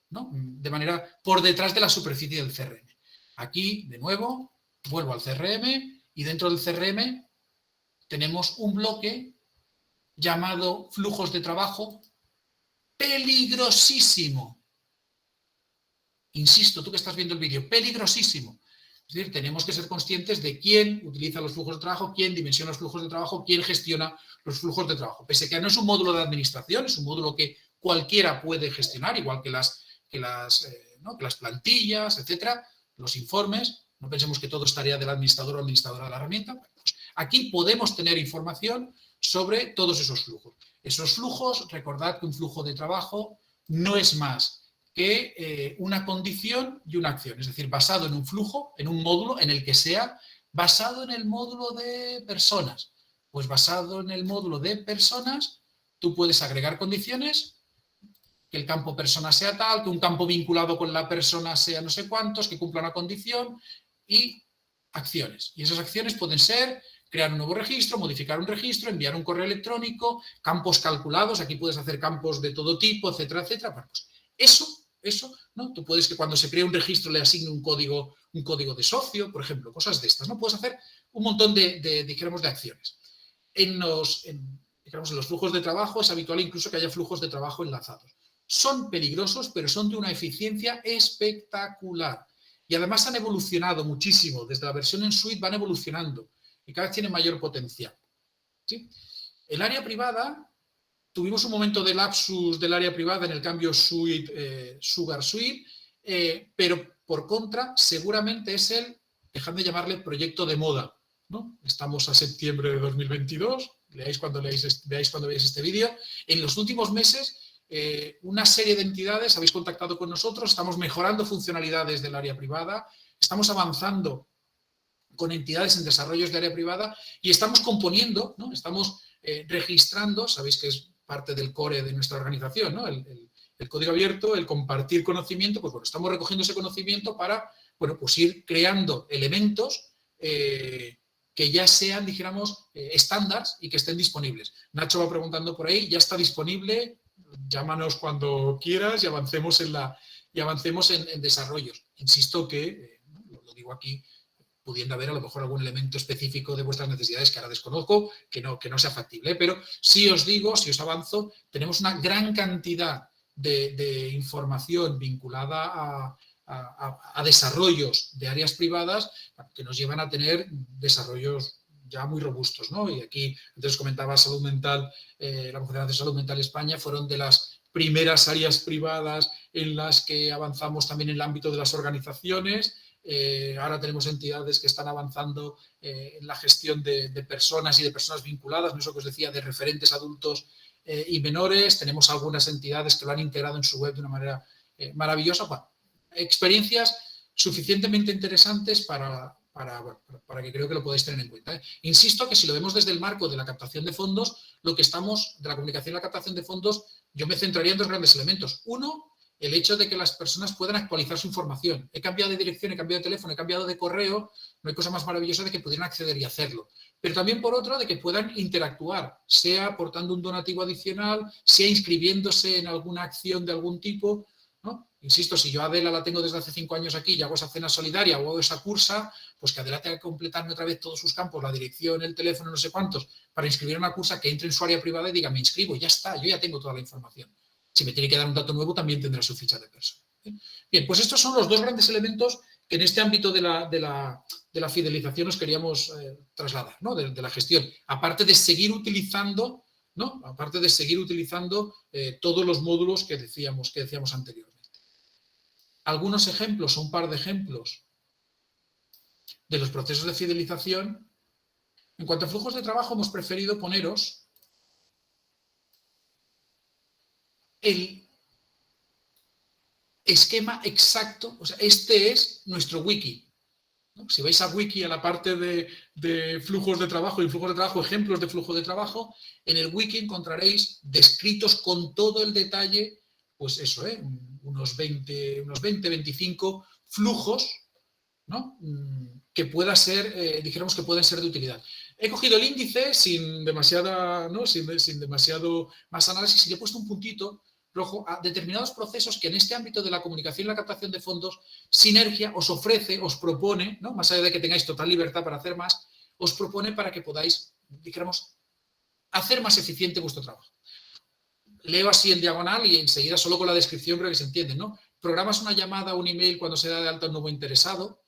[SPEAKER 1] de manera por detrás de la superficie del CRM. Aquí, de nuevo, vuelvo al CRM y dentro del CRM tenemos un bloque llamado flujos de trabajo peligrosísimo. Insisto, tú que estás viendo el vídeo, peligrosísimo. Es decir, tenemos que ser conscientes de quién utiliza los flujos de trabajo, quién dimensiona los flujos de trabajo, quién gestiona los flujos de trabajo. Pese a que no es un módulo de administración, es un módulo que cualquiera puede gestionar, igual que las plantillas, etcétera, los informes. No pensemos que todo es tarea del administrador o administradora de la herramienta. Pues aquí podemos tener información sobre todos esos flujos. Esos flujos, recordad que un flujo de trabajo no es más que una condición y una acción, es decir, basado en un flujo, en un módulo, en el que sea, basado en el módulo de personas. Pues basado en el módulo de personas, tú puedes agregar condiciones, que el campo persona sea tal, que un campo vinculado con la persona sea no sé cuántos, que cumpla una condición, y acciones. Y esas acciones pueden ser crear un nuevo registro, modificar un registro, enviar un correo electrónico, campos calculados, aquí puedes hacer campos de todo tipo, etcétera, etcétera. Bueno, pues eso, ¿no? Tú puedes que cuando se cree un registro le asigne un código de socio, por ejemplo, cosas de estas, ¿no? Puedes hacer un montón dijéramos, de acciones. En los flujos de trabajo es habitual incluso que haya flujos de trabajo enlazados. Son peligrosos, pero son de una eficiencia espectacular. Y además han evolucionado muchísimo. Desde la versión en suite van evolucionando y cada vez tienen mayor potencial. ¿Sí? El área privada, tuvimos un momento de lapsus del área privada en el cambio suite, Sugar Suite, pero por contra, seguramente es dejad de llamarle proyecto de moda, ¿no? Estamos a septiembre de 2022, veáis cuando veáis este vídeo. En los últimos meses, una serie de entidades habéis contactado con nosotros, estamos mejorando funcionalidades del área privada, estamos avanzando con entidades en desarrollos de área privada y estamos componiendo, ¿no? Estamos registrando, sabéis que es parte del core de nuestra organización, ¿no? El código abierto, el compartir conocimiento, pues bueno, estamos recogiendo ese conocimiento para, bueno, pues ir creando elementos que ya sean, dijéramos, estándares y que estén disponibles. Nacho va preguntando por ahí, ya está disponible, llámanos cuando quieras y avancemos en desarrollos. Insisto que, lo digo aquí, pudiendo haber a lo mejor algún elemento específico de vuestras necesidades que ahora desconozco, que no sea factible. Pero sí os digo, si os avanzo, tenemos una gran cantidad de información vinculada a desarrollos de áreas privadas que nos llevan a tener desarrollos ya muy robustos, ¿no? Y aquí, antes comentaba Salud Mental, la Confederación de Salud Mental España fueron de las primeras áreas privadas en las que avanzamos también en el ámbito de las organizaciones. Ahora tenemos entidades que están avanzando en la gestión de personas y de personas vinculadas, ¿no? Eso que os decía, de referentes adultos y menores. Tenemos algunas entidades que lo han integrado en su web de una manera maravillosa. Bueno, experiencias suficientemente interesantes para que creo que lo podéis tener en cuenta. Insisto que si lo vemos desde el marco de la captación de fondos, de la comunicación y la captación de fondos, yo me centraría en dos grandes elementos. Uno, el hecho de que las personas puedan actualizar su información. He cambiado de dirección, he cambiado de teléfono, he cambiado de correo, no hay cosa más maravillosa de que pudieran acceder y hacerlo. Pero también por otro, de que puedan interactuar, sea aportando un donativo adicional, sea inscribiéndose en alguna acción de algún tipo, ¿no? Insisto, si yo a Adela la tengo desde hace 5 años aquí y hago esa cena solidaria o hago esa cursa, pues que Adela tenga que completarme otra vez todos sus campos, la dirección, el teléfono, no sé cuántos, para inscribir a una cursa, que entre en su área privada y diga, me inscribo, ya está, yo ya tengo toda la información. Si me tiene que dar un dato nuevo, también tendrá su ficha de persona. Bien, pues estos son los dos grandes elementos que en este ámbito de la fidelización os queríamos trasladar, ¿no? De la gestión. Aparte de seguir utilizando, ¿no? Aparte de seguir utilizando todos los módulos que decíamos anteriormente. Algunos ejemplos, o un par de ejemplos de los procesos de fidelización. En cuanto a flujos de trabajo, hemos preferido poneros el esquema exacto, o sea, este es nuestro wiki. ¿No? Si vais a wiki, a la parte de flujos de trabajo y flujos de trabajo, ejemplos de flujo de trabajo, en el wiki encontraréis descritos con todo el detalle, pues eso, unos 20, 25 flujos, ¿no? Que pueda ser, dijéramos que pueden ser de utilidad. He cogido el índice sin demasiado más análisis y le he puesto un puntito rojo a determinados procesos que en este ámbito de la comunicación y la captación de fondos, Sinergia os ofrece, os propone, ¿no? Más allá de que tengáis total libertad para hacer más, os propone para que podáis, dijéramos, hacer más eficiente vuestro trabajo. Leo así en diagonal y enseguida solo con la descripción creo que se entiende, ¿no? Programas una llamada o un email cuando se da de alta un nuevo interesado,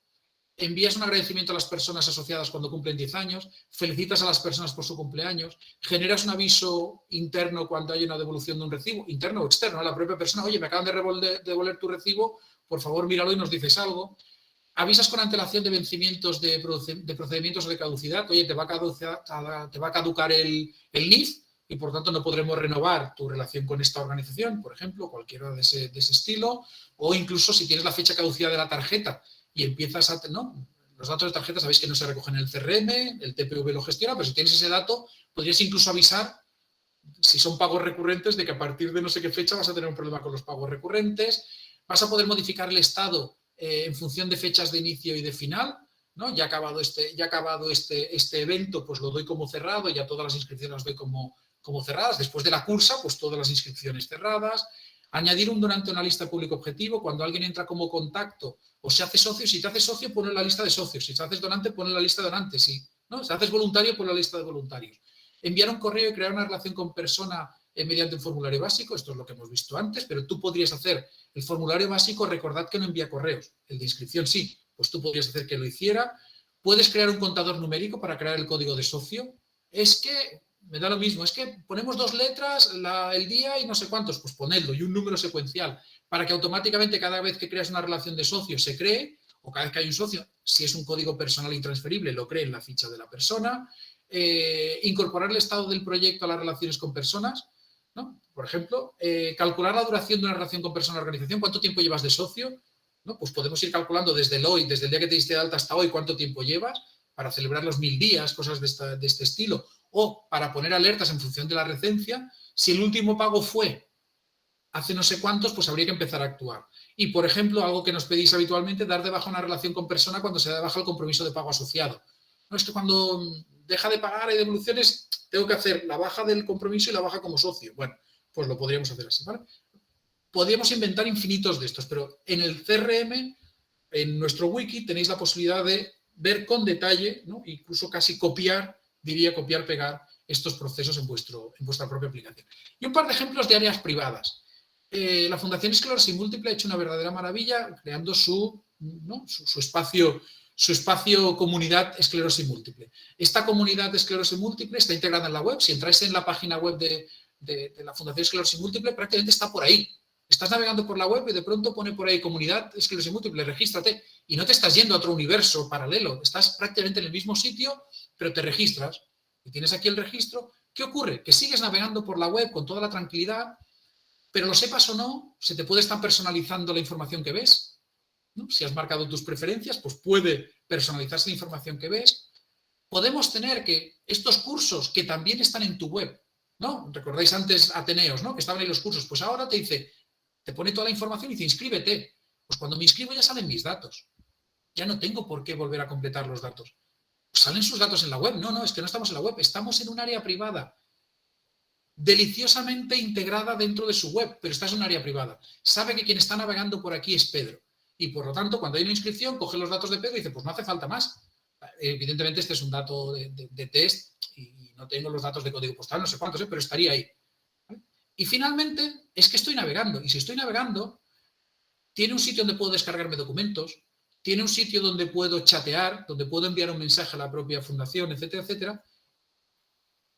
[SPEAKER 1] envías un agradecimiento a las personas asociadas cuando cumplen 10 años, felicitas a las personas por su cumpleaños, generas un aviso interno cuando hay una devolución de un recibo, interno o externo, a la propia persona, oye, me acaban de devolver tu recibo, por favor míralo y nos dices algo. Avisas con antelación de vencimientos de procedimientos o de caducidad. Oye, te va a caducar el NIF y por tanto no podremos renovar tu relación con esta organización, por ejemplo, cualquiera de ese estilo. O incluso si tienes la fecha caducidad de la tarjeta y empiezas a... ¿no? Los datos de tarjeta sabéis que no se recogen en el CRM, el TPV lo gestiona, pero si tienes ese dato, podrías incluso avisar, si son pagos recurrentes, de que a partir de no sé qué fecha vas a tener un problema con los pagos recurrentes. Vas a poder modificar el estado en función de fechas de inicio y de final, ¿no? Ya acabado este evento, pues lo doy como cerrado, ya todas las inscripciones las doy como cerradas. Después de la cursa, pues todas las inscripciones cerradas. Añadir un donante a una lista público objetivo. Cuando alguien entra como contacto o se hace socio, si te haces socio, pon en la lista de socios. Si te haces donante, pon en la lista de donantes. ¿no? Si te haces voluntario, pon en la lista de voluntarios. Enviar un correo y crear una relación con persona mediante un formulario básico. Esto es lo que hemos visto antes, pero tú podrías hacer el formulario básico. Recordad que no envía correos. El de inscripción sí. Pues tú podrías hacer que lo hiciera. Puedes crear un contador numérico para crear el código de socio. Es que me da lo mismo, es que ponemos 2 letras, el día y no sé cuántos, pues ponedlo, y un número secuencial, para que automáticamente cada vez que creas una relación de socio se cree, o cada vez que hay un socio, si es un código personal intransferible, lo cree en la ficha de la persona. Incorporar el estado del proyecto a las relaciones con personas, ¿no? Por ejemplo, calcular la duración de una relación con persona o organización, cuánto tiempo llevas de socio, ¿no? Pues podemos ir calculando desde el hoy, desde el día que te diste de alta hasta hoy, cuánto tiempo llevas, para celebrar los 1000 días, cosas de este estilo, o para poner alertas en función de la recencia. Si el último pago fue hace no sé cuántos, pues habría que empezar a actuar. Y, por ejemplo, algo que nos pedís habitualmente, dar de baja una relación con persona cuando se da de baja el compromiso de pago asociado. No, es que cuando deja de pagar hay devoluciones, tengo que hacer la baja del compromiso y la baja como socio. Bueno, pues lo podríamos hacer así, ¿vale? Podríamos inventar infinitos de estos, pero en el CRM, en nuestro wiki, tenéis la posibilidad de ver con detalle, ¿no? Incluso casi copiar, pegar estos procesos en vuestra propia aplicación. Y un par de ejemplos de áreas privadas. La Fundación Esclerosis Múltiple ha hecho una verdadera maravilla creando su espacio comunidad esclerosis múltiple. Esta comunidad de esclerosis múltiple está integrada en la web. Si entráis en la página web de la Fundación Esclerosis Múltiple, prácticamente está por ahí. Estás navegando por la web y de pronto pone por ahí comunidad esclerosis múltiple, regístrate, y no te estás yendo a otro universo paralelo, estás prácticamente en el mismo sitio, pero te registras y tienes aquí el registro. ¿Qué ocurre? Que sigues navegando por la web con toda la tranquilidad, pero lo sepas o no, se te puede estar personalizando la información que ves, ¿no? Si has marcado tus preferencias, pues puede personalizarse la información que ves. Podemos tener que estos cursos que también están en tu web, ¿no? Recordáis antes Ateneos, ¿no? Que estaban ahí los cursos, pues ahora te dice, te pone toda la información y dice, inscríbete. Pues cuando me inscribo ya salen mis datos. Ya no tengo por qué volver a completar los datos. ¿Salen sus datos en la web? No, es que no estamos en la web, estamos en un área privada, deliciosamente integrada dentro de su web, pero estás en un área privada. Sabe que quien está navegando por aquí es Pedro. Y por lo tanto, cuando hay una inscripción, coge los datos de Pedro y dice, pues no hace falta más. Evidentemente, este es un dato de test y no tengo los datos de código postal, no sé cuántos, pero estaría ahí. Y finalmente, es que estoy navegando. Y si estoy navegando, tiene un sitio donde puedo descargarme documentos, tiene un sitio donde puedo chatear, donde puedo enviar un mensaje a la propia fundación, etcétera, etcétera.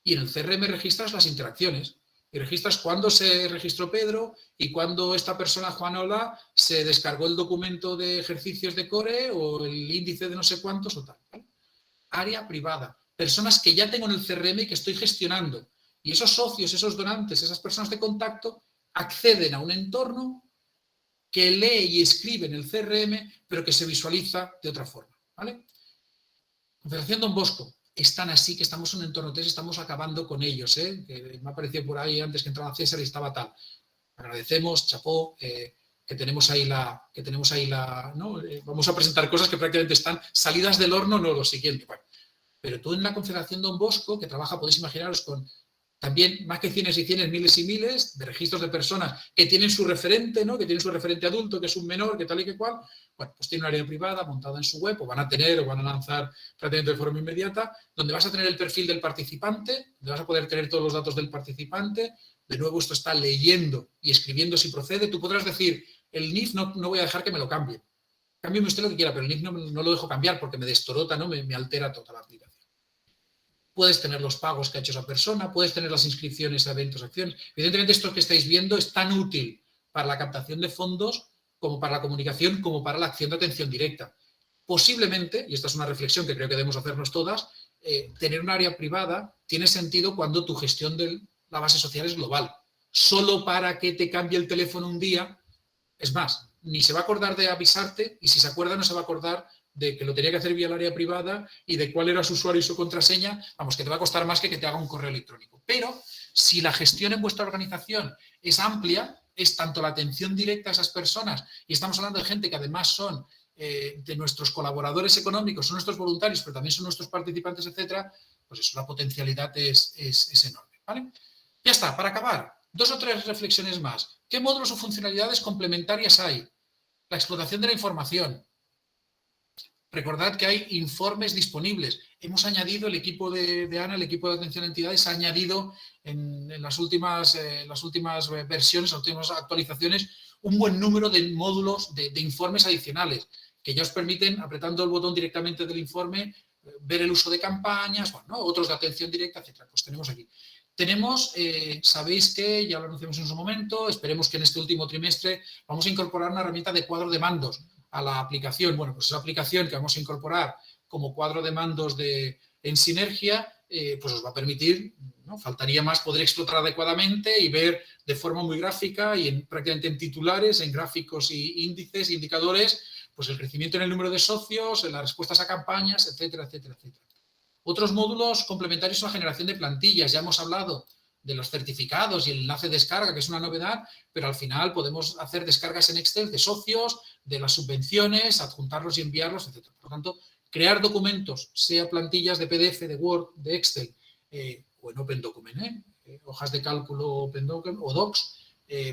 [SPEAKER 1] Y en el CRM registras las interacciones. Y registras cuándo se registró Pedro y cuándo esta persona, Juanola, se descargó el documento de ejercicios de core o el índice de no sé cuántos o tal. ¿Vale? Área privada. Personas que ya tengo en el CRM y que estoy gestionando. Y esos socios, esos donantes, esas personas de contacto acceden a un entorno que lee y escribe en el CRM, pero que se visualiza de otra forma. ¿Vale? Confederación Don Bosco. Están así, que estamos en un entorno 3, estamos acabando con ellos. Que me ha parecido por ahí antes que entraba César y estaba tal. Agradecemos, chapó, que tenemos ahí la ¿no? Vamos a presentar cosas que prácticamente están salidas del horno, no lo siguiente. Bueno, pero tú en la Confederación Don Bosco, que trabaja, podéis imaginaros, con también más que cienes y cienes, miles y miles de registros de personas que tienen su referente, ¿no? Que tienen su referente adulto, que es un menor, que tal y que cual. Bueno, pues tiene un área privada montada en su web, o van a tener, o van a lanzar prácticamente de forma inmediata, donde vas a tener el perfil del participante, donde vas a poder tener todos los datos del participante. De nuevo, esto está leyendo y escribiendo si procede. Tú podrás decir, el NIF no voy a dejar que me lo cambie. Cámbiame usted lo que quiera, pero el NIF no lo dejo cambiar porque me destorota, ¿no? Me altera toda la aplicación. Puedes tener los pagos que ha hecho esa persona, puedes tener las inscripciones a eventos, acciones. Evidentemente, esto que estáis viendo es tan útil para la captación de fondos como para la comunicación, como para la acción de atención directa. Posiblemente, y esta es una reflexión que creo que debemos hacernos todas, tener un área privada tiene sentido cuando tu gestión de la base social es global. Solo para que te cambie el teléfono un día, es más, ni se va a acordar de avisarte y si se acuerda no se va a acordar de que lo tenía que hacer vía el área privada y de cuál era su usuario y su contraseña, vamos, que te va a costar más que te haga un correo electrónico. Pero si la gestión en vuestra organización es amplia, es tanto la atención directa a esas personas, y estamos hablando de gente que además son de nuestros colaboradores económicos, son nuestros voluntarios, pero también son nuestros participantes, etcétera, pues eso, la potencialidad es enorme, ¿vale? Ya está, para acabar, 2 o 3 reflexiones más. ¿Qué módulos o funcionalidades complementarias hay? La explotación de la información. Recordad que hay informes disponibles. Hemos añadido, el equipo de Ana, el equipo de atención a entidades, ha añadido en las últimas versiones, las últimas actualizaciones, un buen número de módulos de informes adicionales que ya os permiten, apretando el botón directamente del informe, ver el uso de campañas, bueno, ¿no? Otros de atención directa, etcétera. Pues tenemos aquí. Tenemos, sabéis que, ya lo anunciamos en su momento, esperemos que en este último trimestre vamos a incorporar una herramienta de cuadro de mandos a la aplicación. Bueno, pues esa aplicación que vamos a incorporar como cuadro de mandos en Sinergia, pues os va a permitir, ¿no? Faltaría más poder explotar adecuadamente y ver de forma muy gráfica y prácticamente en titulares, en gráficos y índices, indicadores, pues el crecimiento en el número de socios, en las respuestas a campañas, etcétera, etcétera, etcétera. Otros módulos complementarios son la generación de plantillas. Ya hemos hablado de los certificados y el enlace de descarga, que es una novedad, pero al final podemos hacer descargas en Excel de socios, de las subvenciones, adjuntarlos y enviarlos, etc. Por lo tanto, crear documentos, sea plantillas de PDF, de Word, de Excel o en Open Document, hojas de cálculo Open Document o Docs,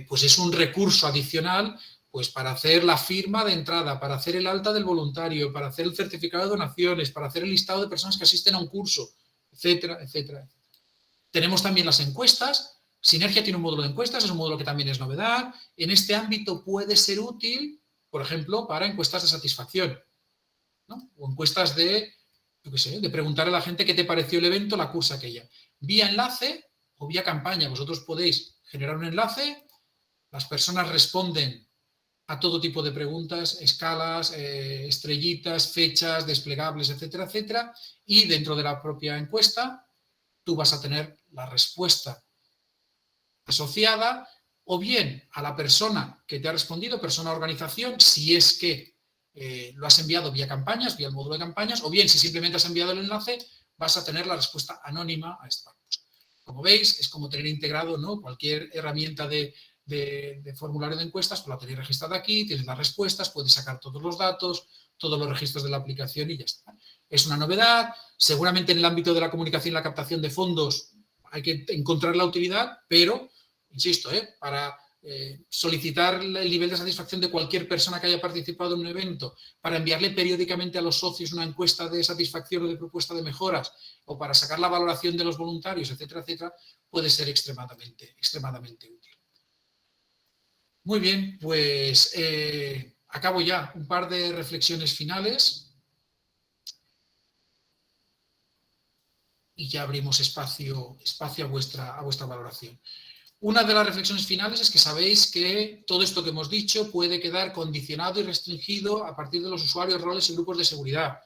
[SPEAKER 1] pues es un recurso adicional pues para hacer la firma de entrada, para hacer el alta del voluntario, para hacer el certificado de donaciones, para hacer el listado de personas que asisten a un curso, etcétera, etcétera. Tenemos también las encuestas. Sinergia tiene un módulo de encuestas, es un módulo que también es novedad. En este ámbito puede ser útil, por ejemplo, para encuestas de satisfacción, ¿no? O encuestas de, yo qué sé, de preguntar a la gente qué te pareció el evento, la cursa aquella. Vía enlace o vía campaña. Vosotros podéis generar un enlace, las personas responden a todo tipo de preguntas, escalas, estrellitas, fechas, desplegables, etcétera, etcétera, y dentro de la propia encuesta tú vas a tener la respuesta asociada o bien a la persona que te ha respondido, persona o organización, si es que lo has enviado vía campañas, vía el módulo de campañas, o bien si simplemente has enviado el enlace, vas a tener la respuesta anónima a esta. Como veis, es como tener integrado, ¿no? Cualquier herramienta de formulario de encuestas, pues la tenéis registrada aquí, tienes las respuestas, puedes sacar todos los datos, todos los registros de la aplicación y ya está. Es una novedad, seguramente en el ámbito de la comunicación y la captación de fondos hay que encontrar la utilidad, pero, insisto, para solicitar el nivel de satisfacción de cualquier persona que haya participado en un evento, para enviarle periódicamente a los socios una encuesta de satisfacción o de propuesta de mejoras, o para sacar la valoración de los voluntarios, etcétera, etcétera, puede ser extremadamente útil. Muy bien, pues acabo ya. Un par de reflexiones finales y ya abrimos espacio a vuestra valoración. Una de las reflexiones finales es que sabéis que todo esto que hemos dicho puede quedar condicionado y restringido a partir de los usuarios, roles y grupos de seguridad.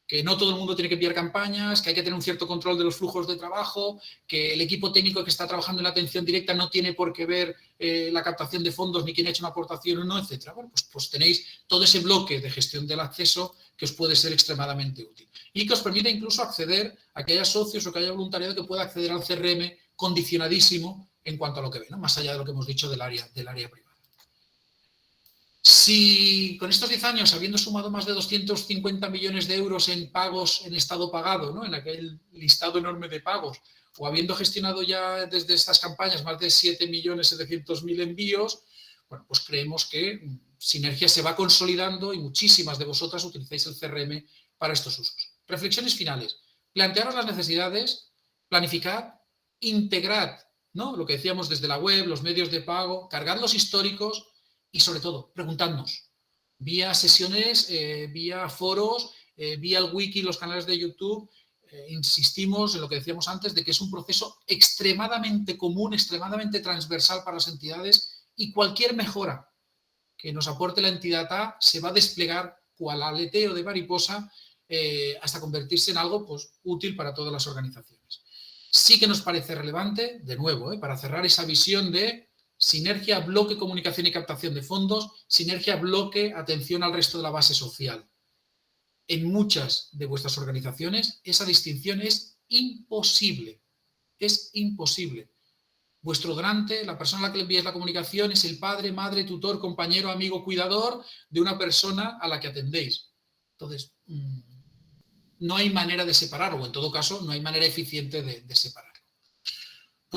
[SPEAKER 1] Que no todo el mundo tiene que enviar campañas, que hay que tener un cierto control de los flujos de trabajo, que el equipo técnico que está trabajando en la atención directa no tiene por qué ver la captación de fondos ni quién ha hecho una aportación o no, etcétera. Bueno, pues tenéis todo ese bloque de gestión del acceso que os puede ser extremadamente útil y que os permite incluso acceder a que haya socios o que haya voluntariado que pueda acceder al CRM condicionadísimo en cuanto a lo que ve, ¿no? Más allá de lo que hemos dicho del área privada. Si con estos 10 años, habiendo sumado más de 250 millones de euros en pagos en estado pagado, ¿no? En aquel listado enorme de pagos, o habiendo gestionado ya desde estas campañas más de 7.700.000 envíos, bueno, pues creemos que Sinergia se va consolidando y muchísimas de vosotras utilizáis el CRM para estos usos. Reflexiones finales. Plantearos las necesidades, planificad, integrad, ¿no? Lo que decíamos desde la web, los medios de pago, cargad los históricos, y sobre todo, preguntadnos, vía sesiones, vía foros, vía el wiki, los canales de YouTube, insistimos en lo que decíamos antes de que es un proceso extremadamente común, extremadamente transversal para las entidades y cualquier mejora que nos aporte la entidad A se va a desplegar cual aleteo de mariposa, hasta convertirse en algo pues, útil para todas las organizaciones. Sí que nos parece relevante, de nuevo, para cerrar esa visión de sinergia, bloque, comunicación y captación de fondos, sinergia, bloque, atención al resto de la base social. En muchas de vuestras organizaciones esa distinción es imposible. Es imposible. Vuestro donante, la persona a la que le envíes la comunicación, es el padre, madre, tutor, compañero, amigo, cuidador de una persona a la que atendéis. Entonces, no hay manera de separar, o en todo caso, no hay manera eficiente de separar.